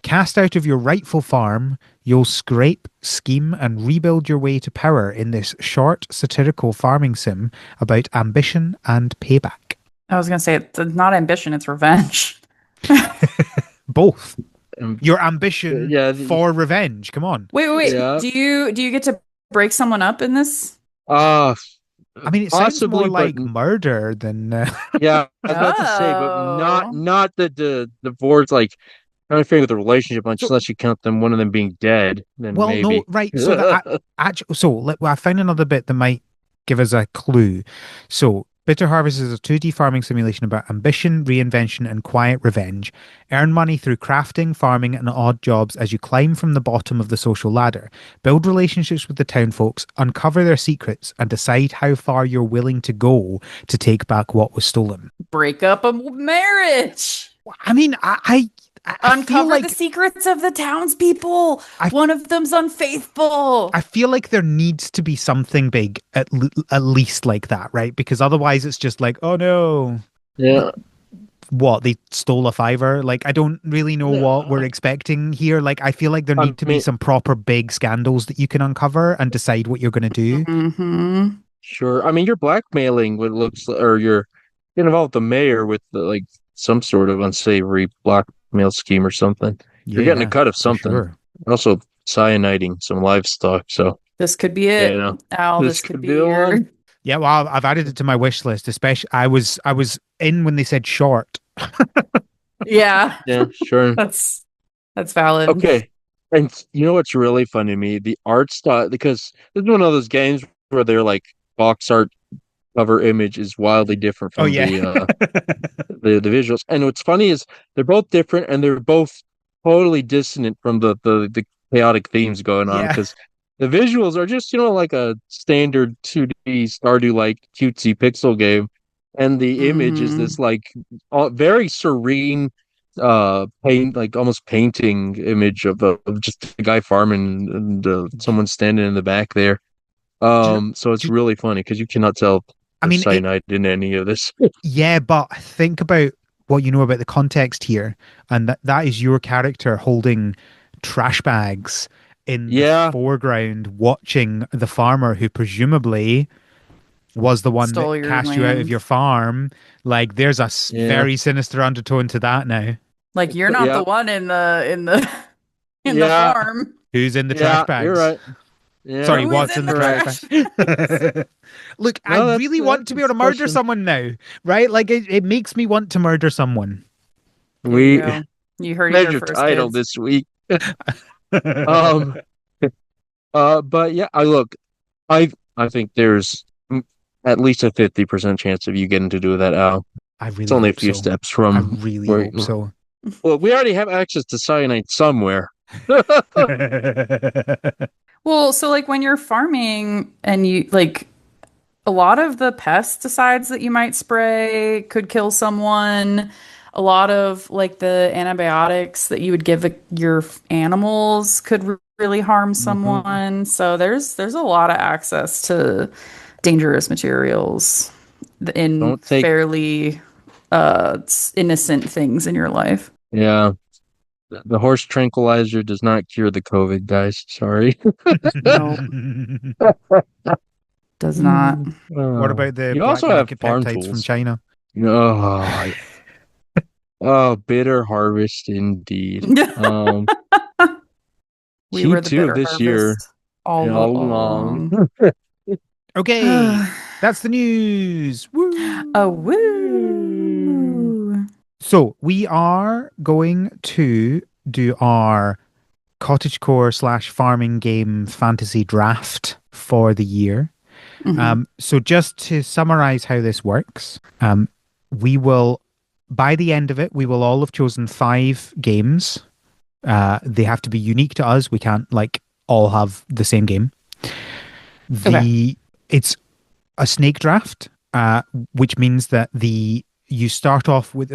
Cast out of your rightful farm, you'll scrape, scheme, and rebuild your way to power in this short, satirical farming sim about ambition and payback. I was gonna say it's not ambition, it's revenge. Both. Um, Your ambition yeah, for revenge. Come on. Wait. yeah. Do you get to break someone up in this? Uh I mean, it sounds possibly, more but like murder than. yeah, I was about to say, but Oh. not the divorce. Like, trying to figure out the relationship much, So, unless you count them one of them being dead, then well, no, maybe. right. So actually, I found another bit that might give us a clue. So, Bitter Harvest is a 2D farming simulation about ambition, reinvention, and quiet revenge. Earn money through crafting, farming, and odd jobs as you climb from the bottom of the social ladder. Build relationships with the town folks, uncover their secrets, and decide how far you're willing to go to take back what was stolen. Break up a marriage. I mean, I feel Uncover like the secrets of the townspeople. I One of them's unfaithful. I feel like there needs to be something big at least like that, right? Because otherwise it's just like, oh no, Yeah. what, they stole a fiver? Like, I don't really know what we're expecting here. Like, I feel like there I need to be mean, some proper big scandals that you can uncover and decide what you're going to do. Mm-hmm. sure. I mean, you're blackmailing what looks, or you're involved the mayor with like some sort of unsavory blackmail scheme or something. Yeah, You're getting a yeah, cut of for something. sure. Also, cyaniding some livestock. So, This could be yeah, it. Al, this this could could be be the your. one. Yeah, well, I've added it to my wish list. Especially, I was in when they said short. Yeah, Yeah, sure. that's valid. Okay. And you know what's really fun to me? The art style, because this is one of those games where they're like box art cover image is wildly different Oh from yeah. the visuals. And what's funny is they're both different and they're both totally dissonant from the chaotic themes going on Yeah. because the visuals are just, like a standard 2D Stardew like cutesy pixel game. And the image is Hmm. this like very serene paint, like almost painting image of just a guy farming and someone standing in the back there. Do you know, So it's do, really funny because you cannot tell I the mean, cyanide in any of this. yeah, but think about what you know about the context here, and that is your character holding trash bags in the Yeah, foreground, watching the farmer who presumably was the one Stole that your cast you out of land. your farm. Like, there's a yeah, very sinister undertone to that now. Like you're not the yeah, one in the in the yeah, farm. Who's in the trash yeah. You're bags? right. Yeah, Sorry, Who is what's in in the the trash correct. trash? bag? Look, I No, really want to be able that's to a murder question. someone now, right? Like, it makes me want to murder someone. There you We go. You heard it here major first, title kids. this week. Um, but yeah, I think there's at least a 50% chance of you getting to do that, Al. I It's really only a hope few so. steps I from really where. hope so. Well, we already have access to cyanide somewhere. Well, so like when you're farming and you like a lot of the pesticides that you might spray could kill someone. A lot of like the antibiotics that you would give your animals could really harm Mhm. someone. So there's a lot of access to dangerous materials in Don't take, fairly innocent things in your life. yeah. The horse tranquilizer does not cure the COVID, guys. Sorry. No, does not. What about the You black also have market farm peptides from tools. China? Oh, oh, bitter harvest indeed. Um, We were the Q2 of bitter this year, harvest all all along. along. Okay, that's the news. Oh, Woo! woo. So we are going to do our cottagecore slash farming game fantasy draft for the year. Mhm. So just to summarize how this works, we will, by the end of it, we will all have chosen 5 games. They have to be unique to us. We can't like all have the same game. Okay. It's a snake draft, which means that you start off with,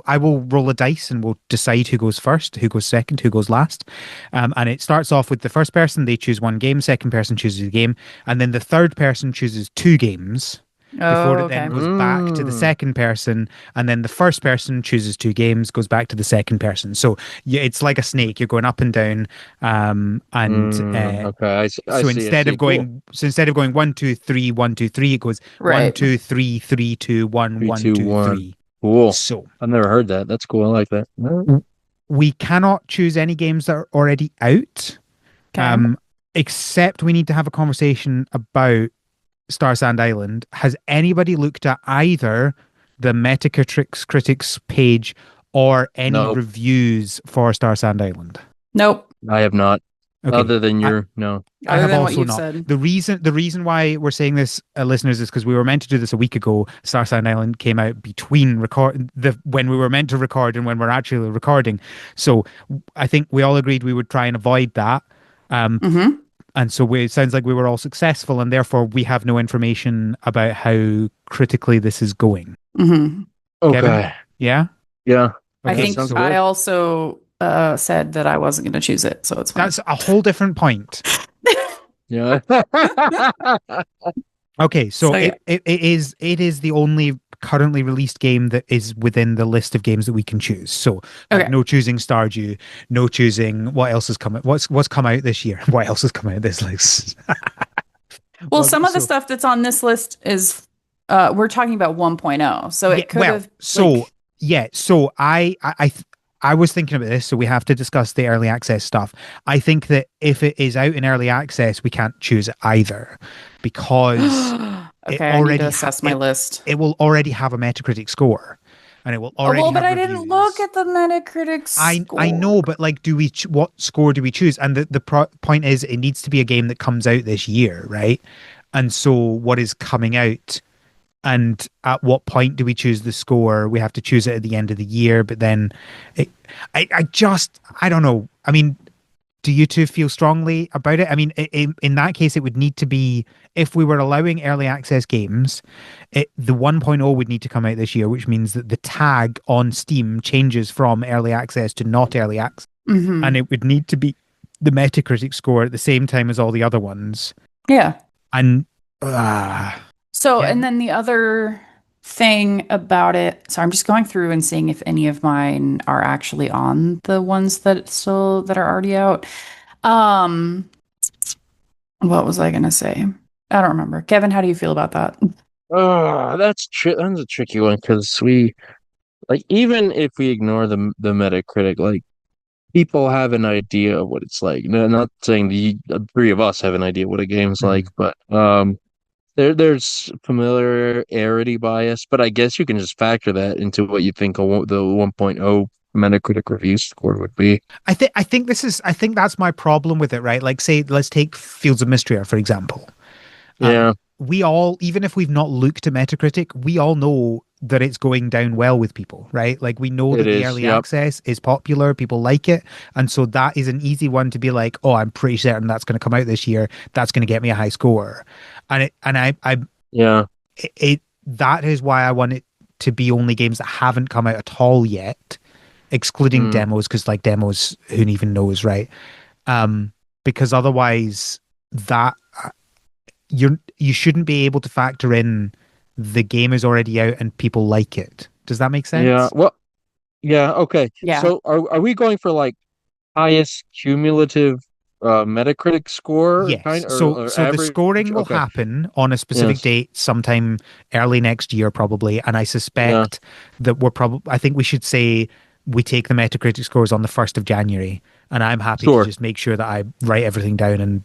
I will roll a dice and we'll decide who goes first, who goes second, who goes last. And it starts off with the first person, they choose one game, second person chooses a game, and then the third person chooses 2 games. Oh, before it then okay. goes back to the second person, and then the first person chooses two games, goes back to the second person. So yeah, it's like a snake. You're going up and down, and Okay, I so see, I see. Cool. instead of going 1, 2, 3, 1, 2, 3, it goes one, Right. two, three, 3, 2, 1, Three, one, two, two, one. three. Cool. So I've never heard that. That's cool. I like that. w- we cannot choose any games that are already out, Okay. except we need to have a conversation about Star Sand Island. Has anybody looked at either the Metacritic critics page or any Nope, reviews for Star Sand Island? Nope. I have not. Okay. Other than I, your no. I Other have than what also you've not. said. The reason why we're saying this, listeners, is because we were meant to do this a week ago. Star Sand Island came out between record the when we were meant to record and when we're actually recording. So I think we all agreed we would try and avoid that. Um, Mm-hmm. and so it sounds like we were all successful, and therefore we have no information about how critically this is going. Mm-hmm. Kevin, Okay. yeah, Yeah. I okay. That think sounds So I good. also said that I wasn't going to choose it, so it's fine. that's a whole different point. Yeah. Okay, so So yeah. it is the only currently released game that is within the list of games that we can choose. So Okay. no choosing Stardew, no choosing what else has come out. What's come out this year? What else has come out this list? Well, some of the So stuff that's on this list is we're talking about 1.0. So yeah, it could have like so I was thinking about this, so we have to discuss the early access stuff. I think that if it is out in early access, we can't choose it either because it Okay, I need to already assess my list. it will already have a Metacritic score, and it will Oh, already well, but have I didn't look reviews. at the Metacritic I score. know, but like, what score do we choose? And the point is, it needs to be a game that comes out this year, right? And so, what is coming out? And at what point do we choose the score? We have to choose it at the end of the year, but then it, I don't know. I mean, do you two feel strongly about it? I mean, in that case, it would need to be, if we were allowing early access games, the 1.0 would need to come out this year, which means that the tag on Steam changes from early access to not early access. Mm-hmm. And it would need to be the Metacritic score at the same time as all the other ones. Yeah. And So, yeah, and then the other thing about it, so I'm just going through and seeing if any of mine are actually on the ones that are already out. Um, what was I gonna say? I don't remember. Kevin, how do you feel about that? Oh, that's a tricky one because we like even if we ignore the Metacritic, like people have an idea of what it's like. No, not saying the three of us have an idea what a game's like, mhm. but there's familiarity bias, but I guess you can just factor that into what you think the 1.0 Metacritic review score would be. I think that's my problem with it, right? Like, say, let's take Fields of Mystria, for example. Um, Yeah, we all, even if we've not looked at Metacritic, we all know that it's going down well with people, right? Like, we know it that the is. early Yep. access is popular, people like it, and so that is an easy one to be like, oh, I'm pretty certain that's going to come out this year. That's going to get me a high score, and Yeah. that is why I want it to be only games that haven't come out at all yet, excluding Mm. demos, because like demos, who even knows, right? Because otherwise, that you shouldn't be able to factor in the game is already out and people like it. Does that make Yeah. sense? Well, yeah, okay. Yeah. So are we going for like highest cumulative Metacritic score Yes. kind or So the average? scoring will Okay. happen on a specific Yes. date sometime early next year, probably. And I Yeah. suspect that I think we should say we take the Metacritic scores on the 1st of January. And I'm happy to Sure. just make sure that I write everything down and,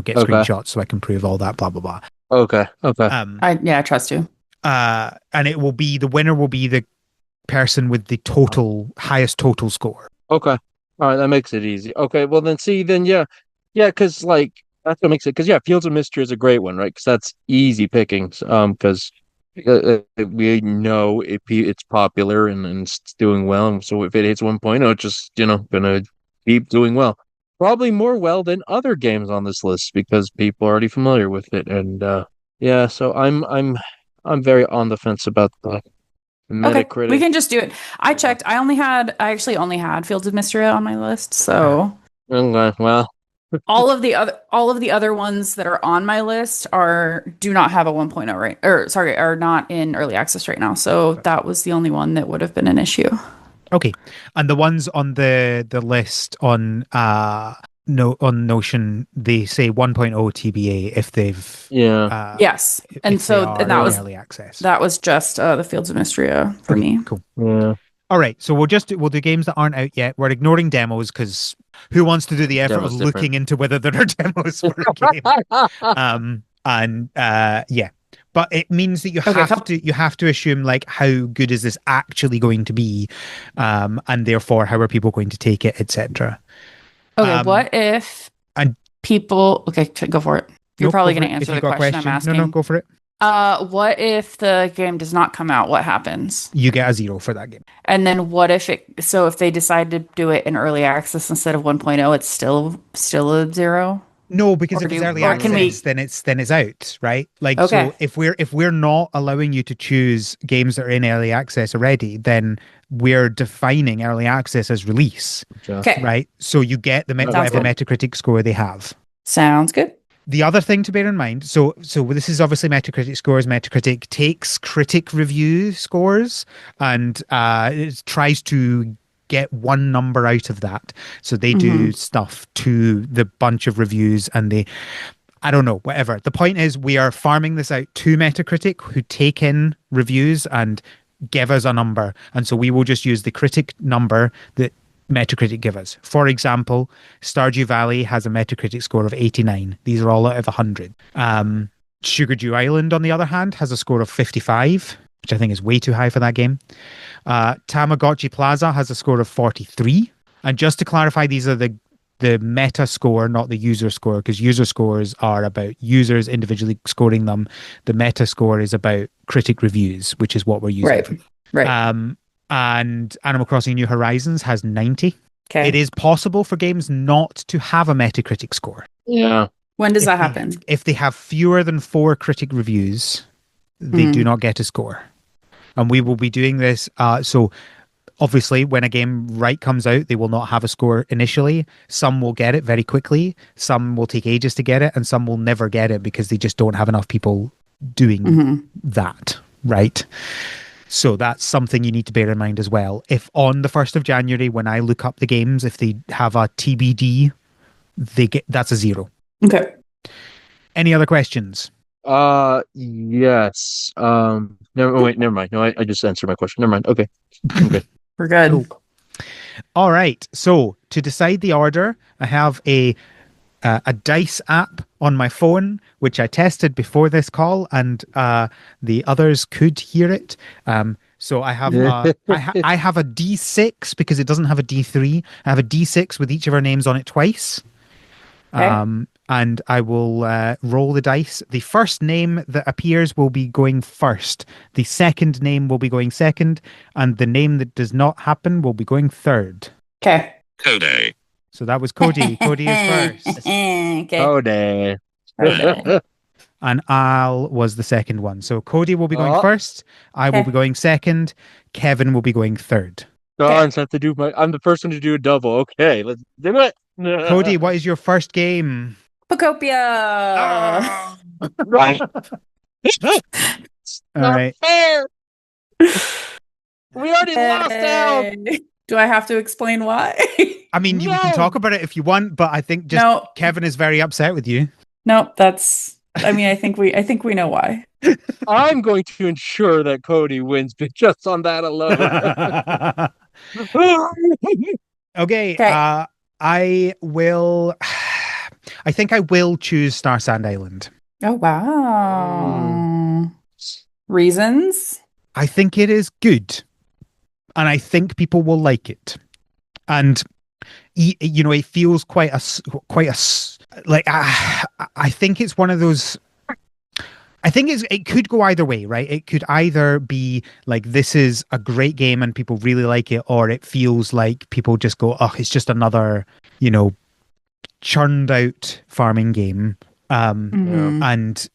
get Okay. screenshots so I can prove all that, blah, blah, blah. Okay. Okay. I trust you. And the winner will be the person with the highest total score. Okay. All right, that makes it easy. Okay, well then yeah. Yeah, because like that's what makes it because yeah, Fields of Mystery is a great one, right? Because that's easy pickings. Because we know it's popular and it's doing well, and so if it hits 1.0, it's just gonna keep doing well. Probably more well than other games on this list because people are already familiar with it. And yeah, so I'm very on the fence about the Okay, we Metacritic. can just do it. I checked. I actually only had Fields of Mystria on my list. So Okay, well. all of the other ones that are on my list do not have a 1.0 right, or sorry, are not in early access right now. So that was the only one that would have been an issue. Okay. And the ones on the list on no on Notion, they say 1.0 TBA if they've Yeah. Yes. And if they so are and that in was early access. just the Fields of Mystria for Okay, me. cool. Yeah. All right, so we'll do games that aren't out yet. We're ignoring demos because who wants to do the effort Demo's of different. looking into whether there are demos for a game? Yeah, but it means that you have to assume like how good is this actually going to be, and therefore how are people going to take it, etc. Okay, what if and people? Okay, go for it. You're nope, probably go for going to it. If answer you the got a question I'm asking. No, go for it. What if the game does not come out? What happens? You get a 0 for that game. And then what if if they decide to do it in early access instead of 1.0, it's still a 0? No, because Or if it's do- early or can we- access, then it's out, right? Like, Okay. so if we're not allowing you to choose games that are in early access already, then we're defining early access as release, Okay. right? So you get the whatever good. Metacritic score they have. Sounds good. The other thing to bear in mind, so this is obviously Metacritic scores. Metacritic takes critic review scores and it tries to get one number out of that. So they do stuff to the bunch of reviews and I don't know, whatever. The point is we are farming this out to Metacritic who take in reviews and give us a number. And so we will just use the critic number that Metacritic give us. For example, Stardew Valley has a Metacritic score of 89. These are all out of 100. Sugar Dew Island, on the other hand, has a score of 55, which I think is way too high for that game. Tamagotchi Plaza has a score of 43. And just to clarify, these are the meta score, not the user score, because user scores are about users individually scoring them. The meta score is about critic reviews, which is what we're using. Right. And Animal Crossing New Horizons has 90. Okay. It is possible for games not to have a Metacritic score. Yeah. When does that happen? If they have fewer than 4 critic reviews, they do not get a score. And we will be doing this. So obviously, when a game comes out, they will not have a score initially. Some will get it very quickly. Some will take ages to get it. And some will never get it because they just don't have enough people doing that, right? So that's something you need to bear in mind as well. If on the 1st of January, when I look up the games, if they have a TBD, that's a 0. Okay. Any other questions? Yes. Never mind. No, I just answered my question. Never mind. Okay. I'm good. We're good. Cool. All right. So to decide the order, I have a dice app on my phone, which I tested before this call, and the others could hear it. So I have I have a D6 because it doesn't have a D3. I have a D6 with each of our names on it twice. Okay. And I will roll the dice. The first name that appears will be going first. The second name will be going second, and the name that does not happen will be going third. Okay. Codey. So that was Codey. Codey is first. Okay. Codey. And Al was the second one. So Codey will be going first. I will be going second. Kevin will be going third. Darn, so I have to do I'm the first one to do a double. Okay, let's do it. Codey, what is your first game? Pocopia. Right. All right. Fair. We already lost out. Do I have to explain why? I mean, you can talk about it if you want, but I think just Kevin is very upset with you. No, I think we know why. I'm going to ensure that Codey wins just on that alone. Okay. I think I will choose Star Sand Island. Oh, wow. Reasons? I think it is good. And I think people will like it. And, it feels quite like, I think it's one of those, I think it could go either way, right? It could either be like, this is a great game and people really like it, or it feels like people just go, oh, it's just another, churned out farming game. And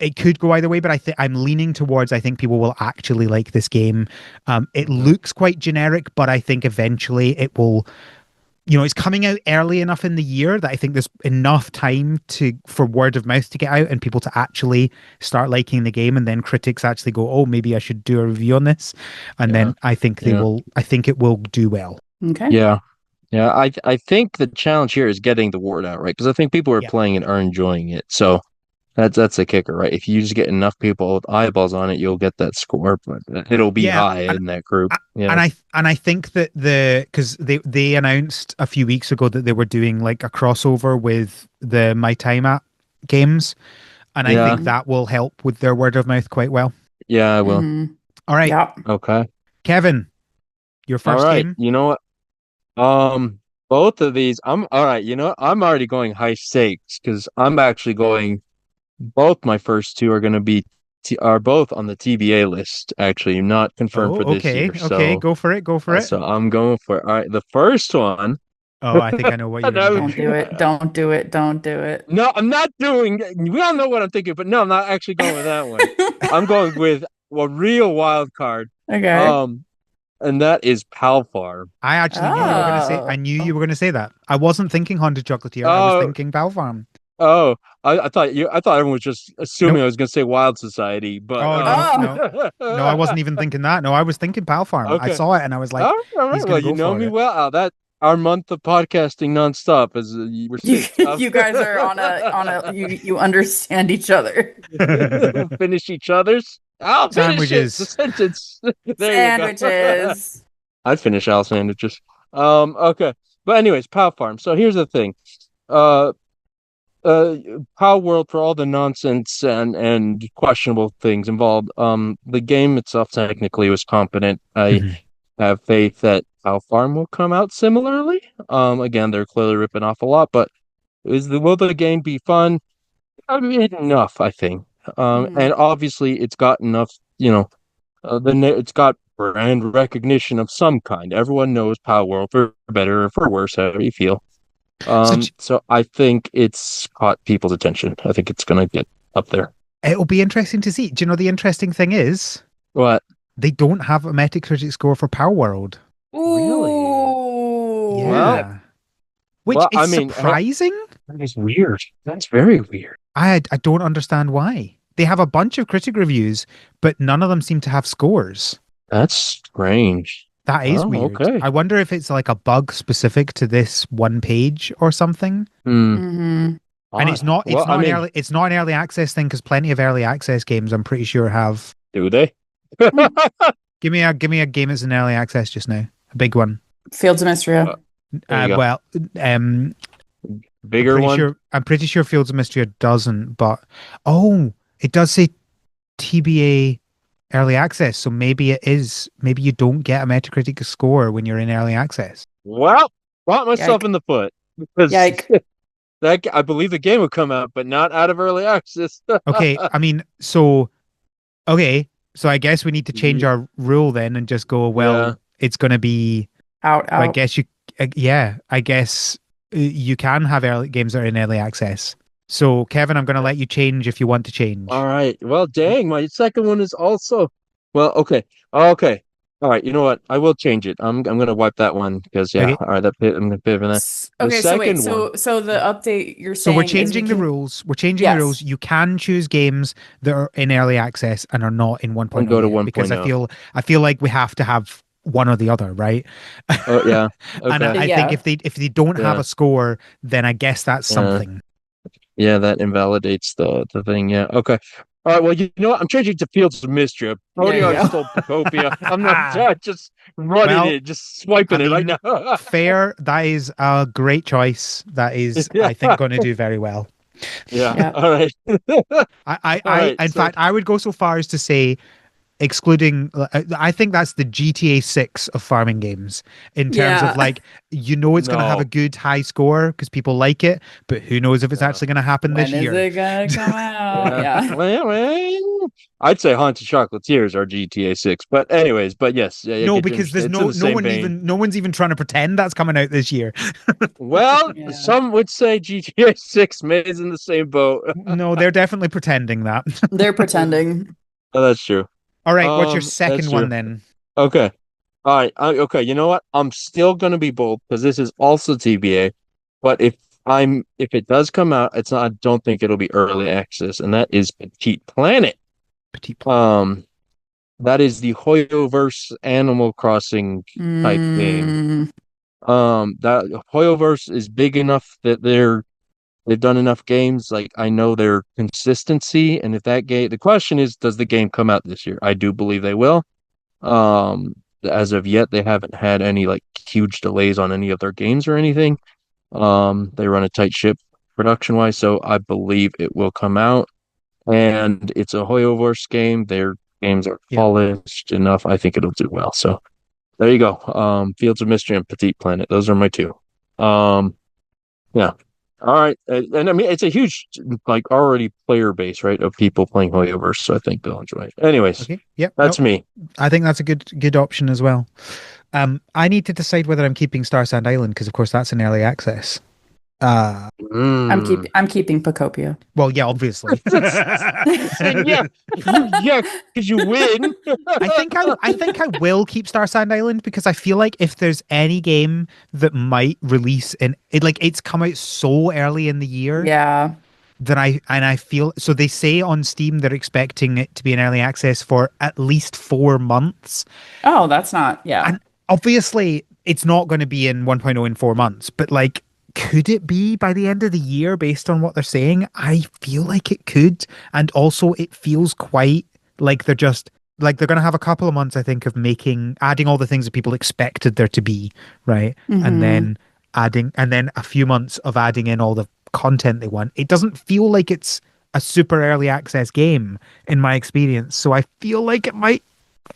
it could go either way, but I'm leaning towards, I think people will actually like this game. It looks quite generic, but I think eventually it will, it's coming out early enough in the year that I think there's enough time for word of mouth to get out and people to actually start liking the game, and then critics actually go, oh, maybe I should do a review on this, and Yeah. then I think it will do well. Okay. Yeah. Yeah. I think the challenge here is getting the word out, right? Because I think people who are Yeah. playing it are enjoying it. So that's the kicker, right? If you just get enough people with eyeballs on it, you'll get that score, but it'll be Yeah, high in that group. Yeah. and I think that because they announced a few weeks ago that they were doing like a crossover with the My Time app games, and I Yeah. think that will help with their word of mouth quite well. Yeah, I will. Mhm. All right, Yeah. Okay. Kevin, your All first right. game. You know what? Both of these, I'm all right. You know what? I'm already going high stakes because I'm actually going. Both my first two are going to be are both on the TBA list. Actually, not confirmed Oh, for this okay, year. okay, So, go for it, go for it. so I'm going for it. All right. The first one. Oh, I think I know what you're gonna No, Don't do it. Don't do it. Don't do it. no, I'm not doing. We all know what I'm thinking, but no, I'm not actually going with that one. I'm going with a real wild card. Okay. Um, and that is Pal Farm. I actually knew you were gonna say. Oh. I knew you were gonna say that. I wasn't thinking Haunted Chocolatier. I was Oh, thinking Pal Farm. oh, I thought everyone was just assuming Nope. I was going to say Wild Society, but Oh no, no, no! I wasn't even thinking that. No, I was thinking Pal Farm. I okay. saw it and I was like, All he's right. Well, gonna you go know for me it. well. That our month of podcasting nonstop is we're You synced. you guys are on a you understand each other. Finish each other's. I'll finish it. The Sandwiches. sentence. There you go. Sandwiches. I'd finish Al sandwiches. Okay. But anyways, Pow Farm. So here's the thing. Uh, uh, Pow World, for all the nonsense and questionable things involved. The game itself technically was competent. I Mhm. have faith that Pow Farm will come out similarly. Again, they're clearly ripping off a lot, but will the game be fun? I mean, enough, I think. Mhm. And obviously, it's got enough. It's got brand recognition of some kind. Everyone knows Power World for better or for worse, however you feel. So So I think it's caught people's attention. I think it's gonna get up there. it'll be interesting to see. Do you know the interesting thing is What? they don't have a Metacritic score for Power World. Really? Ooh. Yeah, which Well, is I mean, surprising. that is weird. That's very weird. I don't understand why. They have a bunch of critic reviews, but none of them seem to have scores. That's strange. That is Oh, weird. okay. I wonder if it's like a bug specific to this one page or something. Hmm. Mm-hmm. And it's not Well, I mean, it's not an early access thing because plenty of early access games I'm pretty sure have. do they? Give me a game that's an early access just now. A big one. Fields of Mystria. There you go. Well, I'm Bigger one. I'm pretty sure Fields of Mystria doesn't, but it does say TBA early access, so maybe it is. Maybe you don't get a Metacritic score when you're in early access. Well, shot myself Yike. in the foot because Yike. I believe the game would come out, but not out of early access. Okay, I mean, so I guess we need to change our rule then and just go, well, Yeah. it's going to be. Out. I guess I guess you can have early games that are in early access. So, Kevin, I'm going to let you change if you want to change. All right. Well, dang, my second one is also okay. Okay. All right. You know what? I will change it. I'm gonna wipe that one because Okay. all right. I'm gonna pivot from that. The Okay, so wait, second one. so the update you're So saying we're is changing the can- rules. We're changing Yes. the rules. You can choose games that are in early access and are not in 1.0 And go to yet, because 1.0. I feel like we have to have one or the other, right? Oh yeah. And Okay. I Yeah. think if they don't have Yeah. a score, then I guess that's Yeah. something. Yeah, that invalidates the thing. Yeah. Okay. All right. Well, you know what? I'm changing to Fields of Mystria. Cody you already go. stole Pacopia. I'm not just running Well, it, just swiping I it right mean, now. Fair. That is a great choice. That is, Yeah. I think, going to do very well. Yeah. Yeah. All right. I All right, in so- fact, I would go so far as to say, excluding, I think that's the GTA 6 of farming games in terms Yeah. of like, it's going to have No. a good high score because people like it, but who knows if it's Yeah. actually going to happen When this is year. it gonna come out? Yeah. Well, I'd say Haunted Chocolatiers are GTA 6, but anyways, but yes, yeah, No, get because your- there's it's in the same vein. no one's even trying to pretend that's coming out this year. Well, Yeah. some would say GTA 6 is in the same boat. No, they're definitely pretending that. They're pretending. Oh, that's true. All right, what's your That's second true. one then? Okay. All right. Okay. You know what? I'm still going to be bold because this is also TBA. But if it does come out, it's not. I don't think it'll be early access, and that is Petite Planet. Petit. That is the Hoyoverse Animal Crossing type game. That Hoyoverse is big enough that they've done enough games. Like I know their consistency, and if that game, the question is, does the game come out this year? I do believe they will. As of yet, they haven't had any like huge delays on any of their games or anything. They run a tight ship production wise, so I believe it will come out. And it's a Hoyoverse game. Their games are polished enough. I think it'll do well. So there you go. Fields of Mystery and Petite Planet. Those are my two. Yeah. All right. And I mean, it's a huge, like, already player base, right, of people playing Hoyoverse. So I think they'll enjoy it. Anyways, Okay. Yep. that's me. I think that's a good option as well. I need to decide whether I'm keeping Star Sand Island because, of course, that's in early access. I'm keeping Pocopia. Well, yeah, obviously. yeah, because you win. I think I will keep Star Sand Island because I feel like if there's any game that might release it's come out so early in the year. Yeah. That I feel so they say on Steam they're expecting it to be in early access for at least 4 months. Oh, that's not. Yeah. And obviously it's not going to be in 1.0 in 4 months, but like, could it be by the end of the year based on what they're saying? I feel like it could. And also it feels quite like they're going to have a couple of months, I think, of adding all the things that people expected there to be, right? And then a few months of adding in all the content they want. It doesn't feel like it's a super early access game in my experience. So I feel like it might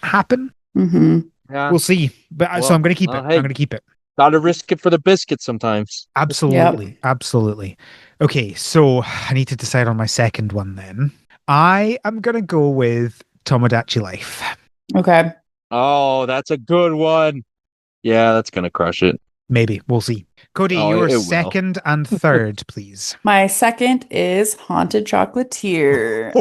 happen. Yeah. We'll see. But so I'm going to keep it. Hey, I'm going to keep it. Gotta risk it for the biscuit sometimes. Absolutely. Yep. Absolutely. Okay, so I need to decide on my second one then. I am going to go with Tomodachi Life. Okay. Oh, that's a good one. Yeah, that's gonna crush it. Maybe. We'll see. Codey, Oh, your it will. second and third, please. My second is Haunted Chocolatier.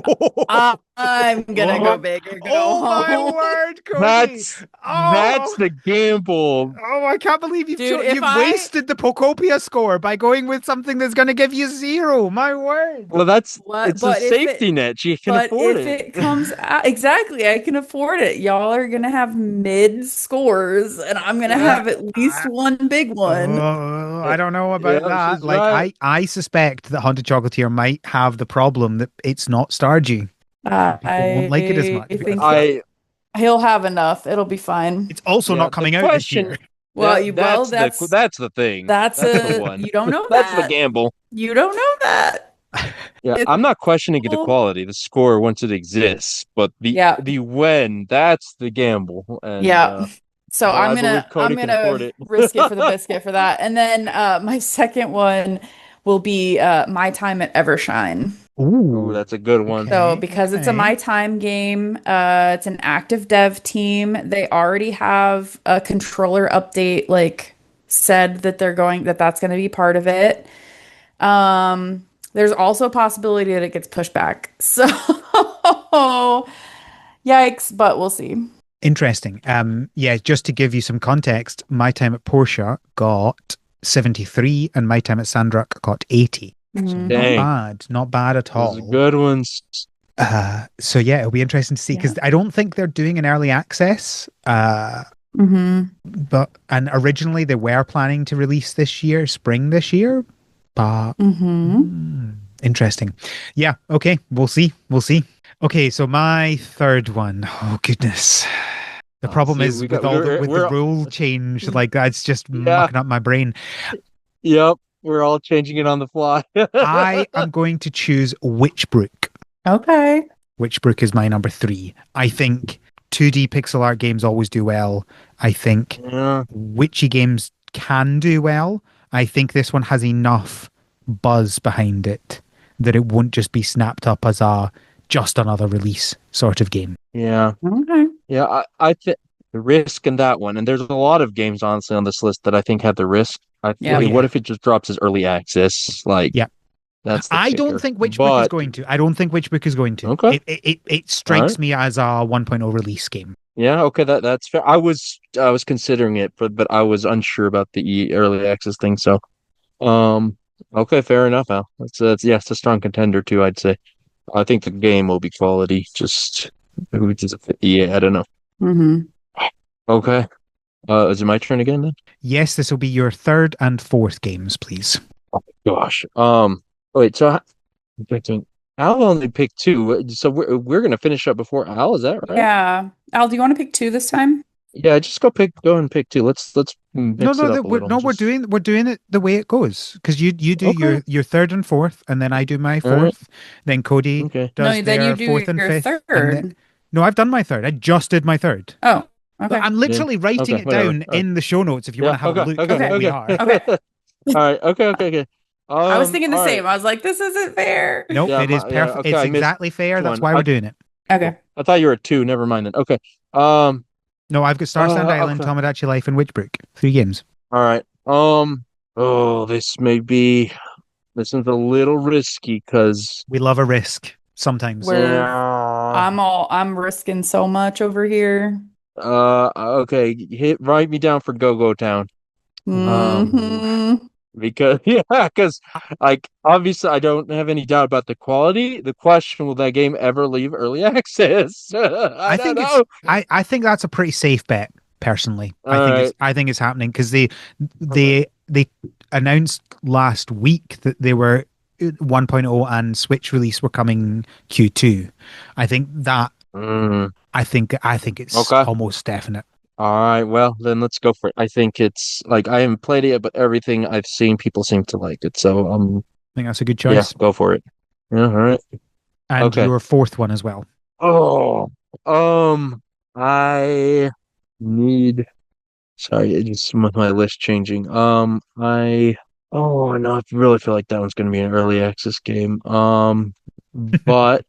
I'm gonna go big or go home. word, Cody! That's the gamble. Oh, I can't believe you've wasted the Pocopia score by going with something that's going to give you 0. My word. Well, it's a But if safety net. You can But afford if it. it comes out, exactly, I can afford it. Y'all are gonna have mid scores, and I'm gonna have at least one big one. I don't know about that. she's Like, right. I suspect that Haunted Chocolatier might have the problem that it's not Stardew. People won't like it as much. I think I he'll have enough. It'll be fine. It's also not coming out this year. Well, that's that's the thing. that's the a one. you don't know That's that. the gamble. You don't know that. Yeah, It's I'm not questioning the cool. quality, the score once it exists, but the when, that's the gamble. And So well, I'm I believe Cody can afford gonna it. risk it for the biscuit for that. And then my second one will be My Time at Evershine. Ooh, that's a good one. So because it's a My Time game, it's an active dev team. They already have a controller update, like said that that's going to be part of it. There's also a possibility that it gets pushed back. So yikes, but we'll see. Interesting. Yeah, just to give you some context, my time at Porsche got 73 and my time at Sandrock got 80. So Dang. not bad at all. Those are good ones. So yeah, it'll be interesting to see because I don't think they're doing an early access. But originally they were planning to release spring this year. But interesting. Yeah. Okay. We'll see. Okay. So my third one. Oh goodness. The problem is with the rule change, like that's just mucking up my brain. Yep. We're all changing it on the fly. I am going to choose Witchbrook. Okay. Witchbrook is my number 3. I think 2D pixel art games always do well. I think witchy games can do well. I think this one has enough buzz behind it that it won't just be snapped up as just another release sort of game. Yeah. Okay. Yeah, I think the risk in that one, and there's a lot of games honestly on this list that I think have the risk. What if it just drops as early access? That's the kicker. don't think Witchbook is going to. I don't think Witchbook is going to. Okay. It strikes me as a 1.0 release game. Yeah, okay, that's fair. I was considering it, but I was unsure about the early access thing. So, um, okay, fair enough, Al. That's yeah, it's a strong contender too, I'd say. I think the game will be quality. Just which is a yeah, I don't know. Hmm. Okay, is it my turn again then? Yes, this will be your third and fourth games, please. Gosh, wait, so picking Al only picked two, so we're gonna finish up before Al, is that right? Yeah. Al, do you want to pick two this time? Yeah, just go and pick two. Let's No, mix no, it up a we're little. no, Just we're doing it the way it goes because you do okay, your third and fourth, and then I do my all right, fourth. Then Cody okay. does No, then you their do fourth and your fifth, and then third. no, I've done my third. I just did my third. Oh, Look, okay. I'm Yeah. literally writing Okay, it whatever. down All right. in the show notes if you want Yeah. to have a Okay. look at Okay. what Okay. we Okay. are. Okay. All right. Okay. Okay. Okay. I was thinking the All same. right. I was like, this isn't fair. Nope, Yeah. it is Yeah. perfect. Okay. It's I missed exactly fair. That's one. why we're doing it. Okay. I thought you were at two. Never mind then. Okay. Um. No, I've got Star Sand Island, Okay. Tomodachi Life, and Witchbrook. 3 games. All right. Oh, this is a little risky because We love a risk sometimes. We're yeah. I'm risking so much over here. Okay. Write me down for Go Go Town. Um. Hmm. Because yeah, because like obviously I don't have any doubt about the quality. The question, will that game ever leave early access? I I don't think it's know. I think that's a pretty safe bet personally. All right. I think it's happening because they Okay. they announced last week that they were 1.0 and Switch release were coming Q2. I think that Mm, I think it's okay. almost definite. All right. Well, then let's go for it. I think it's like I haven't played it yet, but everything I've seen, people seem to like it. So I think that's a good yeah, choice. go for it. Yeah. All right. And Okay. your fourth one as well. Oh, I need. Sorry, it just with my list changing. Oh no, I really feel like that one's going to be an early access game. But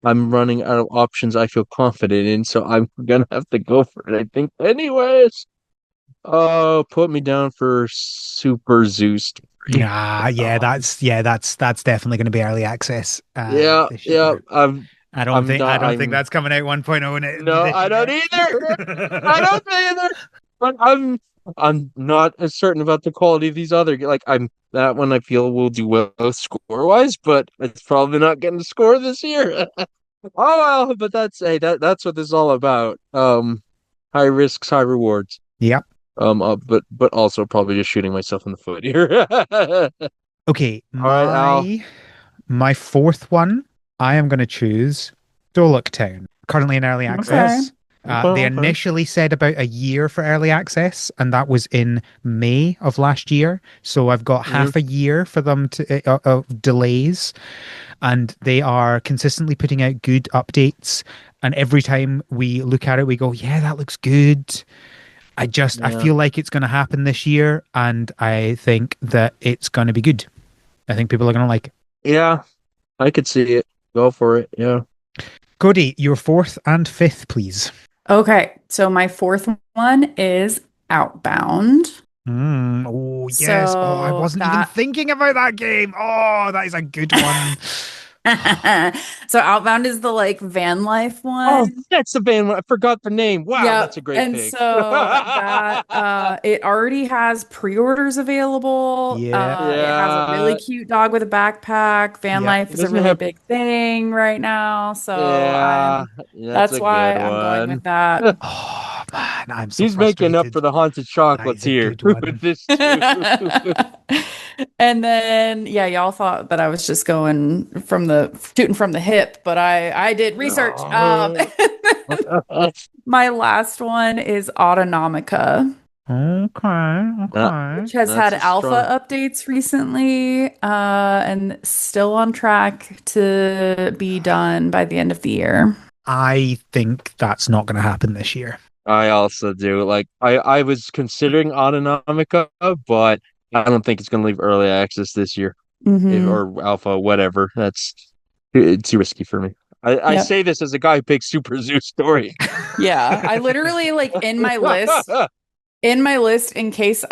I'm running out of options I feel confident in, so I'm gonna have to go for it, I think. Anyways, put me down for Super Zeus 3. That's definitely going to be early access Yeah, this yeah. year. I'm I not. don't think I'm that's coming out 1.0 in it no, this I don't year. either. I don't either. But I'm not as certain about the quality of these other like I'm that one I feel will do well score wise, but it's probably not getting the score this year. Oh well, but that's what this is all about. High risks, high rewards. Yep. But also probably just shooting myself in the foot here. Okay, All right, Al. my fourth one, I am going to choose Dolok Town, currently in early Okay. access. Okay, They okay. initially said about a year for early access, and that was in May of last year. So I've got Mhm. half a year for them to of delays, and they are consistently putting out good updates. And every time we look at it, we go, "Yeah, that looks good." I Yeah, feel like it's going to happen this year, and I think that it's going to be good. I think people are going to like it. yeah. I could see it. Go for it. Yeah. Cody, your fourth and fifth, please. Okay. So my fourth one is Outbound. Oh, yes. Oh, I So wasn't even that thinking about that game. Oh, that is a good one. so Outbound is the like van life Oh, one. that's the band. I forgot the name. Wow, that's a Yep. great And pick. so that it already has pre-orders available. Yeah, It has a really Yeah, cute dog with a backpack. Van yeah. life it is a doesn't really have. big thing right now. So Yeah, I'm that's that's a why good I'm going with one. that. Oh, man, I'm so He's making up for frustrated. the haunted That is chocolates a here good with one. this too. And then yeah, y'all thought that I was just going from the shooting from the hip, but I did research. No. My last one is Autonomica, Okay, That, okay. which has that's had a strong. alpha updates recently, and still on track to be done by the end of the year. I think that's not going to happen this year. I also do. Like I was considering Autonomica, but I don't think it's going to leave early access this year Hmm. or alpha, whatever. That's it's too risky for me. I Yep. say this as a guy who picks Super Zoo Story. Yeah. I literally like in my list. In my list, in case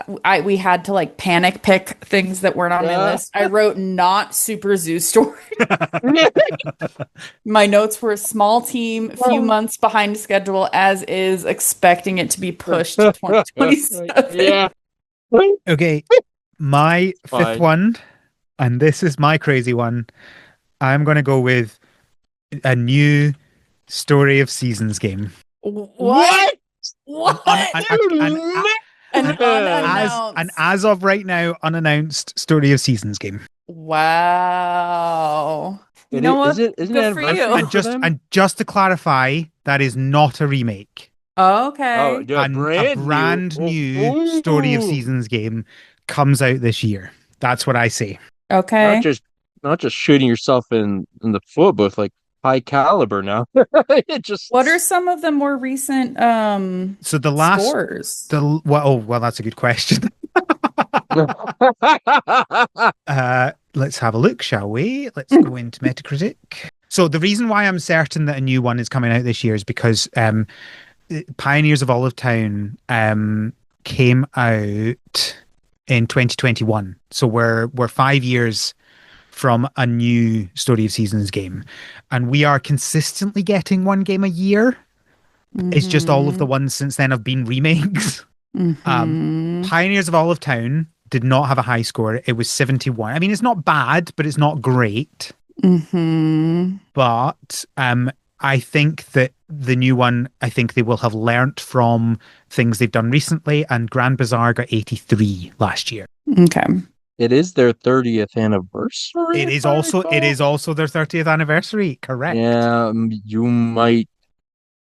we had to like panic pick things that weren't on my Yeah. list, I wrote not Super Zoo Story. My notes were small team, few months behind schedule as is, expecting it to be pushed to 2027. Yeah. Okay, my fifth Fine. one, and this is my crazy one. I'm going to go with a new Story of Seasons game. What? What? An as unannounced. as of right now, unannounced Story of Seasons game. Wow. You know what? Isn't it Good for anniversary you. for them? And just to clarify, that is not a remake. Okay. yeah, A brand new Story of Seasons game comes out this year. That's what I say. Okay. Not just shooting yourself in the foot, but with like high caliber now. It just What are some of the more recent So the last scores? well, that's a good question. Let's have a look, shall we? Let's go into Metacritic. So the reason why I'm certain that a new one is coming out this year is because Pioneers of Olive Town came out in 2021. So we're 5 years from a new Story of Seasons game, and we are consistently getting one game a year. It's just all of the ones since then have been remakes. Pioneers of Olive Town did not have a high score. It was 71. I mean, it's not bad, but it's not great. But I think that the new one, I think they will have learnt from things they've done recently, and Grand Bazaar got 83 last year. Okay. It is their 30th anniversary. It is also their 30th anniversary, correct? Yeah, you might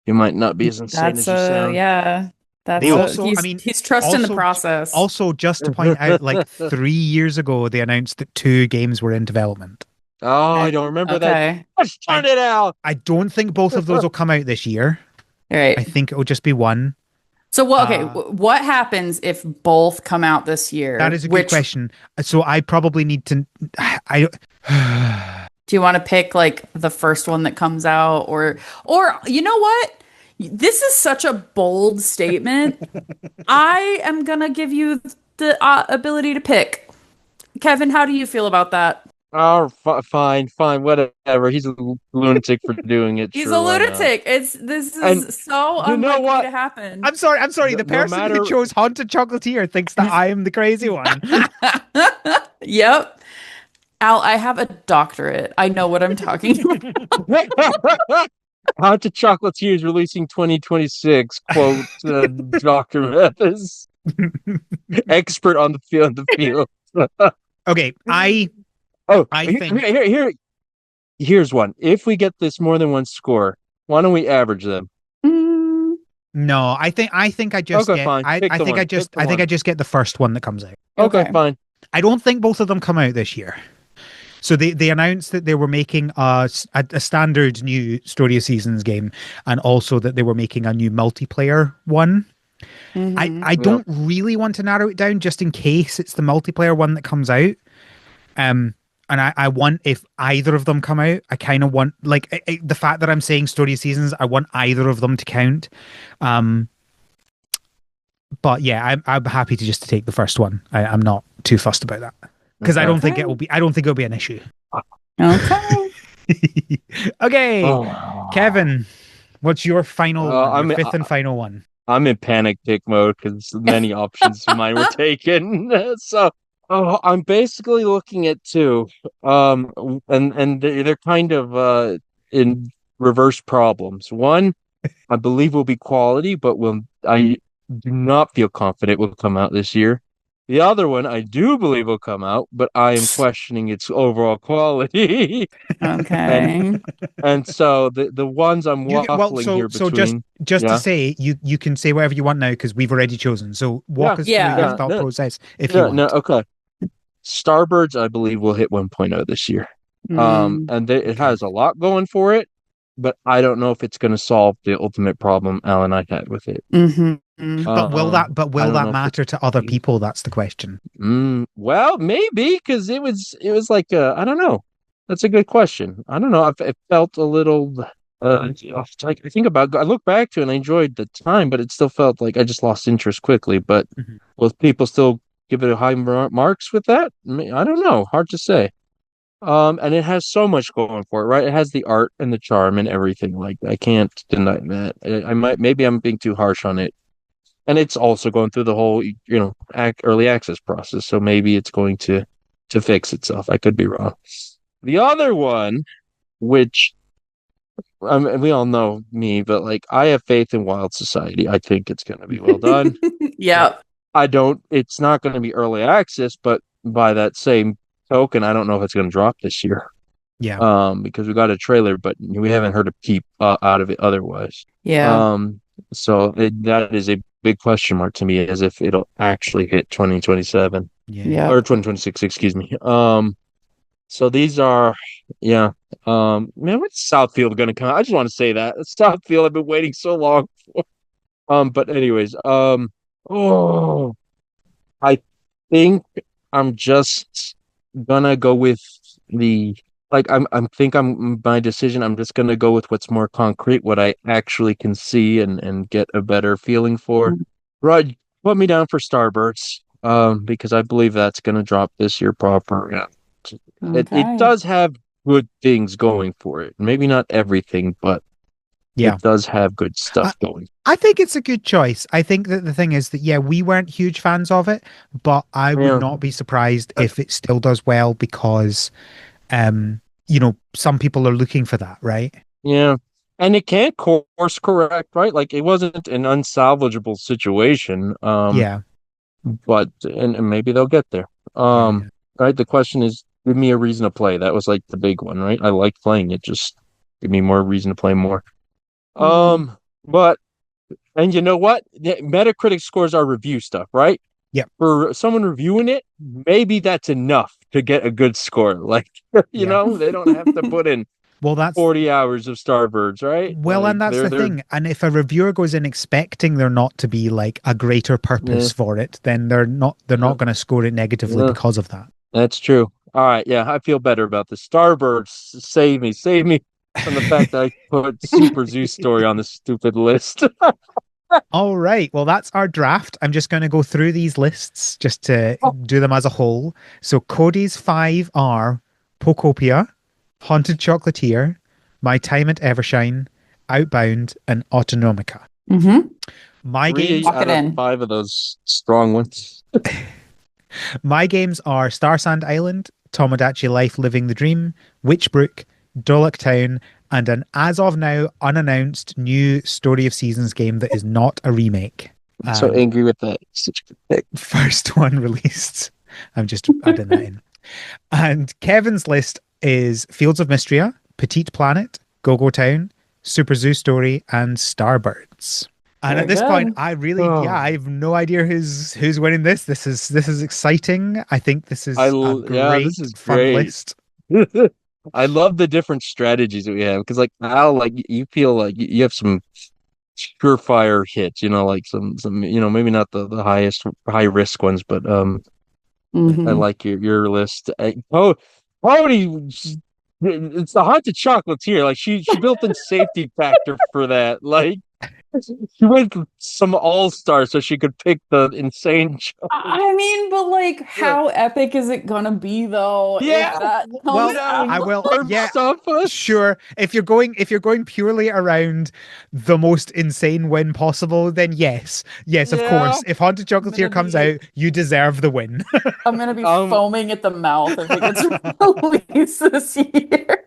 not be as insane as you sound. Yeah. That's They also, he's trusting the process. Also, just to point out, like 3 years ago, they announced that 2 games were in development. Oh, I don't remember that. Let's turn it out. I don't think both of those will come out this year. Right. I think it will just be one. So what happens if both come out this year? That is a good question. So I probably need to. Do you want to pick like the first one that comes out, or you know what? This is such a bold statement. I am gonna give you the ability to pick. Kevin, how do you feel about that? Oh, fine, whatever. He's a lunatic for doing it. He's sure, a lunatic. This is so unlikely to happen. I'm sorry. The person who chose Haunted Chocolatier thinks that I am the crazy one. Yep. Al, I have a doctorate. I know what I'm talking about. Haunted Chocolatier is releasing 2026. Quote Dr. Mathis, expert on the field. Okay, I think here's one. If we get this more than one score, why don't we average them? No, I think I just get fine. I think I just get the first one that comes out. Okay, fine. I don't think both of them come out this year. So they announced that they were making a standard new Story of Seasons game, and also that they were making a new multiplayer one. I don't really want to narrow it down just in case it's the multiplayer one that comes out. And I want, if either of them come out, I kind of want, like, the fact that I'm saying Story of Seasons, I want either of them to count. But yeah, I'm happy to just take the first one. I'm not too fussed about that because I don't think it'll be an issue. Okay. Okay, Oh. Kevin, what's your final your fifth and final one? I'm in panic pick mode because many options of mine were taken. So I'm basically looking at 2. And they're kind of in reverse problems. One, I believe will be quality, but I do not feel confident will come out this year. The other one I do believe will come out, but I am questioning its overall quality. Okay. And so the ones I'm waffling here between. So just to say, you can say whatever you want now because we've already chosen. So walk us through your thought process if you want. No, okay. Starbirds, I believe, will hit 1.0 this year. And it has a lot going for it, but I don't know if it's going to solve the ultimate problem Al and I had with it. But will that matter to other people? That's the question. Well, maybe, because it was like I don't know. That's a good question. I don't know. It felt a little it's like I look back to it and I enjoyed the time, but it still felt like I just lost interest quickly. But Mhm. will people still give it a high marks with that? I don't know. Hard to say. And it has so much going for it, right? It has the art and the charm and everything. Like I can't deny that. I might maybe I'm being too harsh on it, and it's also going through the whole early access process. So maybe it's going to fix itself. I could be wrong. The other one, which we all know me, but like I have faith in Wild Society. I think it's going to be well done. Yeah. I don't. It's not going to be early access, but by that same token, I don't know if it's going to drop this year. Yeah. Because we got a trailer, but we haven't heard a peep out of it otherwise. Yeah. So that is a big question mark to me, as if it'll actually hit 2027 Yeah. Yeah. or 2026, excuse me. So these are, yeah. Man, when's Southfield gonna come out? I just want to say that Southfield. I've been waiting so long for. But anyways, oh, I think I'm just gonna go with the I'm my decision. I'm just gonna go with what's more concrete, what I actually can see and get a better feeling for. Right, put me down for Starbursts, because I believe that's gonna drop this year proper. Yeah. It Okay. does have good things going for it. Maybe not everything, but Yeah. it does have good stuff going. I think it's a good choice. I think that the thing is that, yeah, we weren't huge fans of it, but I would Yeah. not be surprised if it still does well because, some people are looking for that, right? Yeah. And it can't course correct, right? Like it wasn't an unsalvageable situation. Yeah. But and maybe they'll get there. Yeah. Right. The question is, give me a reason to play. That was like the big one, right? I like playing it. Just give me more reason to play more. Mhm. But and you know what? The Metacritic scores are review stuff, right? Yeah. For someone reviewing it, maybe that's enough to get a good score. Like, Yeah. they don't have to put in Well, that's 40 hours of Starbirds, right? Well, Like and that's the they're thing. And if a reviewer goes in expecting there not to be like a greater yeah, purpose for it, then they're not yeah, going to score it negatively yeah, because of that. that's true. All right, yeah, I feel better about the Starbirds. Save me from the fact that I put Super Zeus story on the stupid list. All right. Well, that's our draft. I'm just going to go through these lists just to do them as a whole. So Cody's five are Pocopia, Haunted Chocolatier, My Time at Evershine, Outbound, and Autonomica. Mhm. My games Three Lock out it of in. five of those strong ones. My games are Star Sand Island, Tomodachi Life Living the Dream, Witchbrook, Dollock Town, and an as of now unannounced new Story of Seasons game that is not a remake. I'm so And angry with that. Such a good pick. first one released. I'm just adding that in. And Kevin's list is Fields of Mystria, Petite Planet, Go-Go Town, Super Zoo Story, and Starbirds. And Very at this point, good. I Oh, have no idea who's winning this. This is exciting. I think this is a yeah, this great, is fun great. list. I love the different strategies that we have because, like, Al, like you feel like you have some surefire hits, like some, maybe not the highest high risk ones, but I Mhm. like your list. Cody, it's the haunted chocolates here. Like she built in safety factor for that. Like she went some all star so she could pick the insane. I mean, but like, how epic is it gonna be though if Yeah, that comes Well, no, I out? will. arm Yeah, stuff us. sure. If you're going purely around the most insane win possible, then yes, of Yeah, course. If Haunted I'm Chocolatier gonna comes be out, you deserve the win. I'm gonna be um, foaming at the mouth if it gets released this year.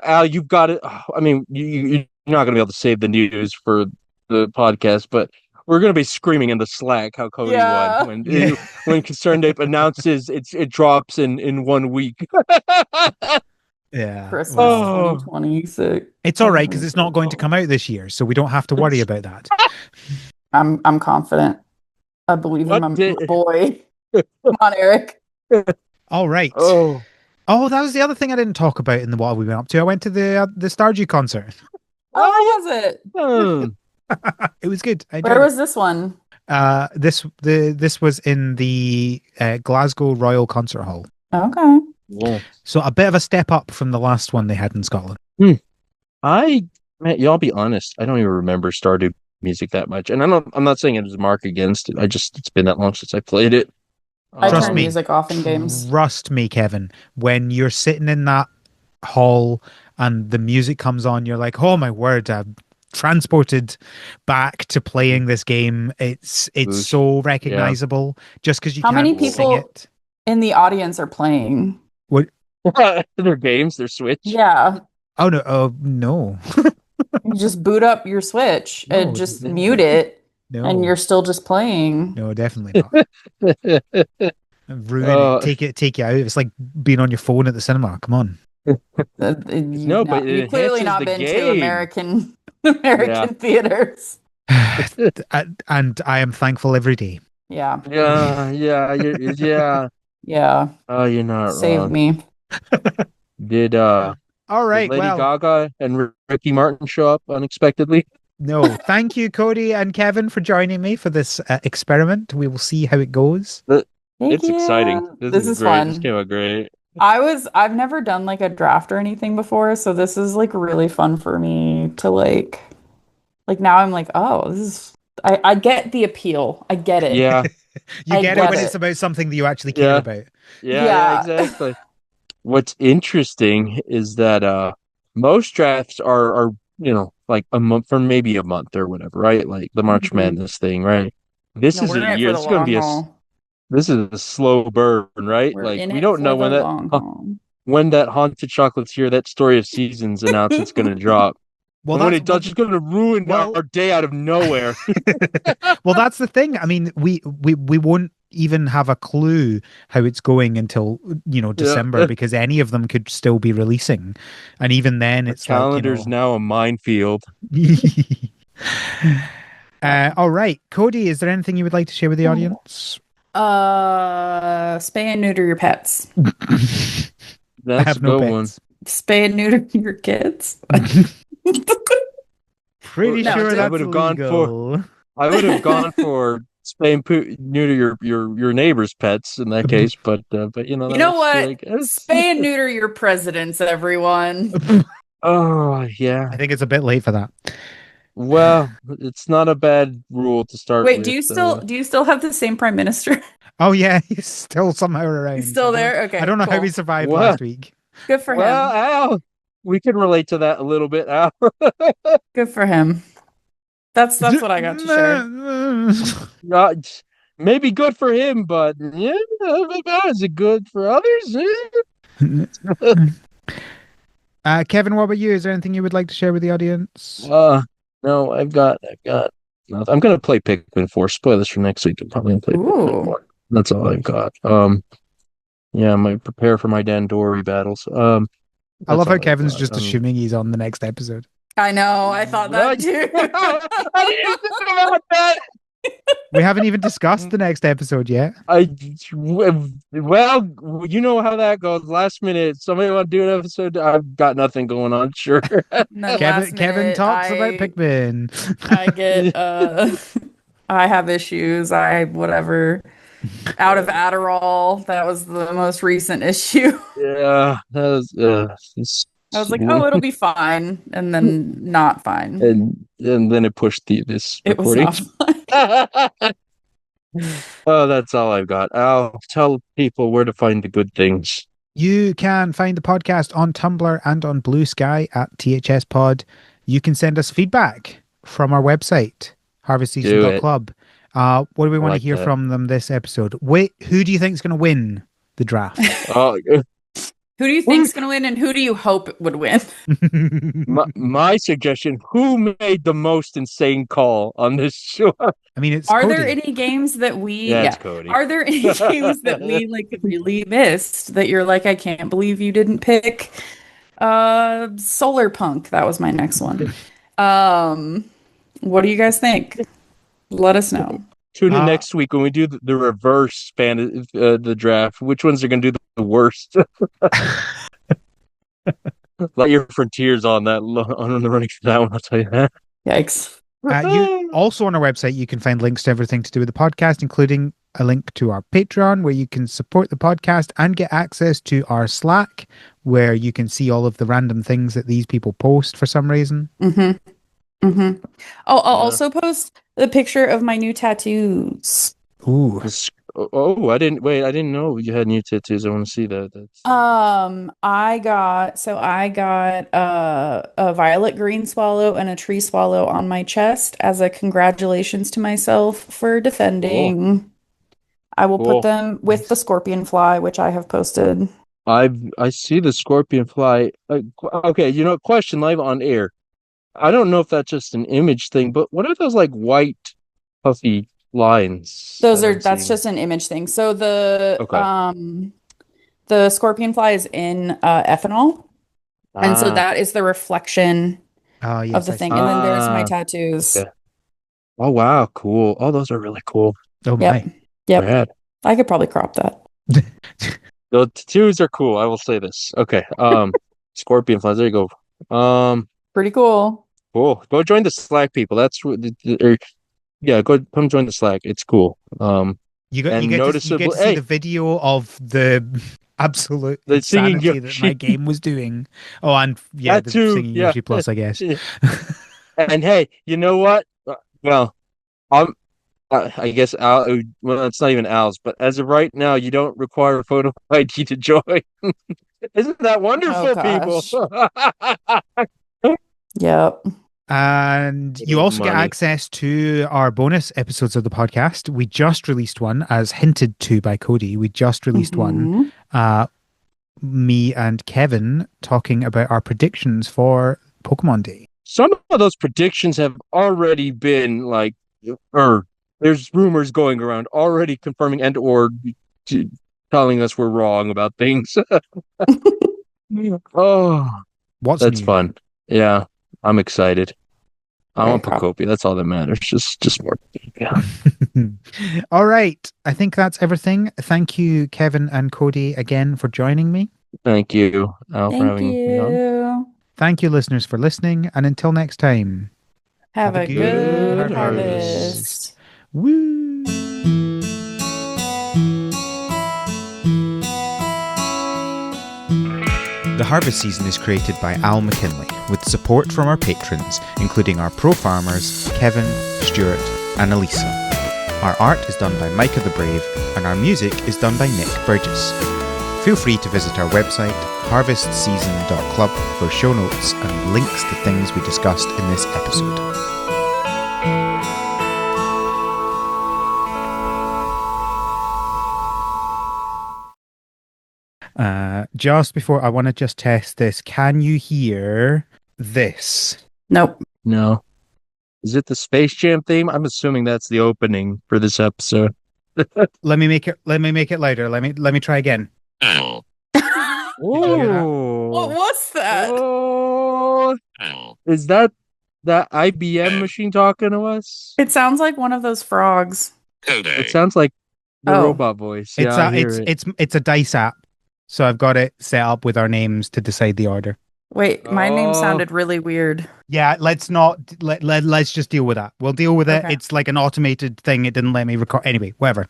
Al, you've got it. I mean, you're not going to be able to save the news for the podcast, but we're going to be screaming in the Slack how Cody won Yeah. Yeah, when Concerned Ape announces it drops in 1 week. yeah. Christmas Well, Oh, 2026. it's all right because it's not going to come out this year, so we don't have to worry about that. I'm confident. I believe in what my did? boy. Come on, Eric. All right. Oh, Oh, that was the other thing I didn't talk about in the what we went up to. I went to the Stardew concert. Oh, how was it? hmm. It was good. I Where enjoyed it. was this one? This was in the Glasgow Royal Concert Hall. Okay. Yeah. So a bit of a step up from the last one they had in Scotland. Hmm. Man, y'all be honest. I don't even remember Stardew music that much, and I'm not saying it was a mark against it. It's been that long since I played it. I Trust turn me. music off in games. Trust me, Kevin. When you're sitting in that hall and the music comes on, you're like, "Oh my word! I'm transported back to playing this game." It's Boosh. so Yeah. recognizable just because you How many can't sing people it. in the audience are playing? What? Their games, their Switch. Yeah. Oh no! Oh no! You just boot up your Switch and No! just No! mute it, and No! you're still just playing. No! Definitely not. Ruin it. uh, Take you out. It's like being on your phone at the cinema. Come on. no, but it You've clearly enhances not the been to game. Yeah. American theaters. And I am thankful every day. Yeah. Yeah. Yeah. Oh, you're not Save wrong. me. Did All did right. Lady Well, Gaga and Ricky Martin show up unexpectedly? no. Thank you, Cody and Kevin, for joining me for this experiment. We will see how it goes. Thank It's exciting. you. This This is is great. This fun. came out great. I've never done like a draft or anything before, so this is like really fun for me to like now I'm like, oh, this is I get the appeal. I get it. Yeah, You I get it get when it's it. about something that you actually care yeah, about. yeah, Yeah. exactly. What's interesting is that most drafts are like a month for maybe a month or whatever, right? Like the March Mhm. Madness thing, right? This No, is we're a in it year. for the This is going to long be haul. this is a slow burn, right? We're Like in we it don't know for the long haul. when that Haunted Chocolate's here, that Story of Seasons announcement's going to drop. Well, And when that's it does, it's going to ruin well, our day out of nowhere. well, that's the thing. I mean, we won't even have a clue how it's going until Yeah. December because any of them could still be releasing, and even then, Our it's like calendar's now a minefield. All right, Cody, is there anything you would like to share with the audience? Spay and neuter your pets. I That's a have no good one. pets. Spay and neuter your kids. Pretty No, sure I that's would have gone for legal. I would have gone for spay and poo neuter your neighbor's pets in that case, but you know that's what? like it's, Spay and neuter your presidents, everyone. oh yeah. I think it's a bit late for that. Well, it's not a bad rule to start Wait, with. do you still have the same prime minister? Oh yeah, he's still somehow He's around. still there? I Okay, don't know how he cool. survived Well, last week. Good for well, him. Al, we can relate to that a little bit, Al. Good for him. That's what I got to share. Not, maybe good for him, but yeah, is it good for others? Kevin, what about you? Is there anything you would like to share with the audience? No, I've got nothing. I'm gonna play Pikmin 4. Spoilers for next week. I'm probably gonna play Pikmin Ooh. 4. That's all I've got. Yeah, I might prepare for my Dandori battles. I That's love how all I've Kevin's got. just assuming he's on the next episode. I know, I thought that too. I didn't think about that. We haven't even discussed the next episode yet. Well, you know how that goes. Last minute, somebody want to do an episode. I've got nothing going on. Sure. And then last Kevin minute, talks about Pikmin. I get I have issues. I whatever. Out of Adderall. That was the most recent issue. Yeah, I was like, oh, it'll be fine. And then not fine. and then it pushed this It was recording. not fine. Oh, that's all I've got. I'll tell people where to find the good things. You can find the podcast on Tumblr and on Blue Sky at THS Pod. You can send us feedback from our website, harvestseason.club. What do we want to hear from them this episode? Wait, who do you think is going to win the draft? Oh, Who do you think's going to win and who do you hope would win? my suggestion, who made the most insane call on this show? I mean, it's Are Cody. there any games that we It's Cody. Are there any games that we like really missed that you're like, I can't believe you didn't pick Solar Punk? That was my next one. What do you guys think? Let us know. Tune in next week when we do the reverse span the draft. Which ones are going to do the worst? Let your frontiers on that on the running for that one. I'll tell you that. Yikes! You also on our website you can find links to everything to do with the podcast, including a link to our Patreon where you can support the podcast and get access to our Slack, where you can see all of the random things that these people post for some reason. Mm-hmm. Mm-hmm. Oh, I'll Yeah. also post the picture of my new tattoos. Ooh. I didn't know you had new tattoos. I want to see that. That's I got a violet green swallow and a tree swallow on my chest as a congratulations to myself for cool. defending. I will put Cool. them with the scorpion fly, which I have posted. I see the scorpion fly. Okay, question live on air. I don't know if that's just an image thing, but what are those like white puffy lines that I'm That's seeing? just an image thing. So Okay. the scorpion fly is in ethanol, and so Ah, that is the reflection Oh, of yes, the I thing. see. And then there's my ah, tattoos. okay. Oh wow, cool. Oh, those are really cool. Oh, Yep. my. Yep. Rad. I could probably crop that. The tattoos are cool. I will say this. Okay. Scorpion flies. There you go. Pretty cool. Cool. Go join the Slack, people. That's or, yeah. Go come join the Slack. It's cool. You And get to noticeable. see Hey, the video of the absolute the singing insanity that my Yoshi. game was doing. Oh, and yeah, That the too. singing Yeah. Yoshi Plus, I guess. And hey, you know what? Well, I'm. I guess Al. Well, it's not even Al's, but as of right now, you don't require a photo ID to join. Isn't that Oh wonderful, people? gosh. Yep. And you Little also get money. access to our bonus episodes of the podcast. We just released one, as hinted to by Cody. We just released one. Mhm. Me and Kevin talking about our predictions for Pokemon Day. Some of those predictions have already been like, or there's rumors going around already confirming and or telling us we're wrong about things. Oh, What's that's new? fun. Yeah, I'm excited. I Very want proud. Pocopia. That's all that matters. Just more. Yeah. All right. I think that's everything. Thank you, Kevin and Cody, again for joining me. Thank you, Al, for Thank having me on. you. Thank you, listeners, for listening. And until next time, Have a good good Good harvest. harvest. Woo! The Harvest Season is created by Al McKinley, with support from our patrons, including our pro farmers, Kevin, Stuart, and Elisa. Our art is done by Micah the Brave, and our music is done by Nick Burgess. Feel free to visit our website, harvestseason.club, for show notes and links to things we discussed in this episode. Just before, I want to just test this. Can you hear this? Nope. No. Is it the Space Jam theme? I'm assuming that's the opening for this episode. Let me make it louder. Let me try again. Oh. you hear that? What was that? Oh. Is that IBM machine talking to us? It sounds like one of those frogs. It sounds like the Oh. robot voice. Yeah, I hear it. It's a dice app. So I've got it set up with our names to decide the order. Wait, my name Oh. sounded really weird. Yeah, let's just deal with that. We'll deal with it. Okay. It's like an automated thing. It didn't let me record. Anyway, whatever.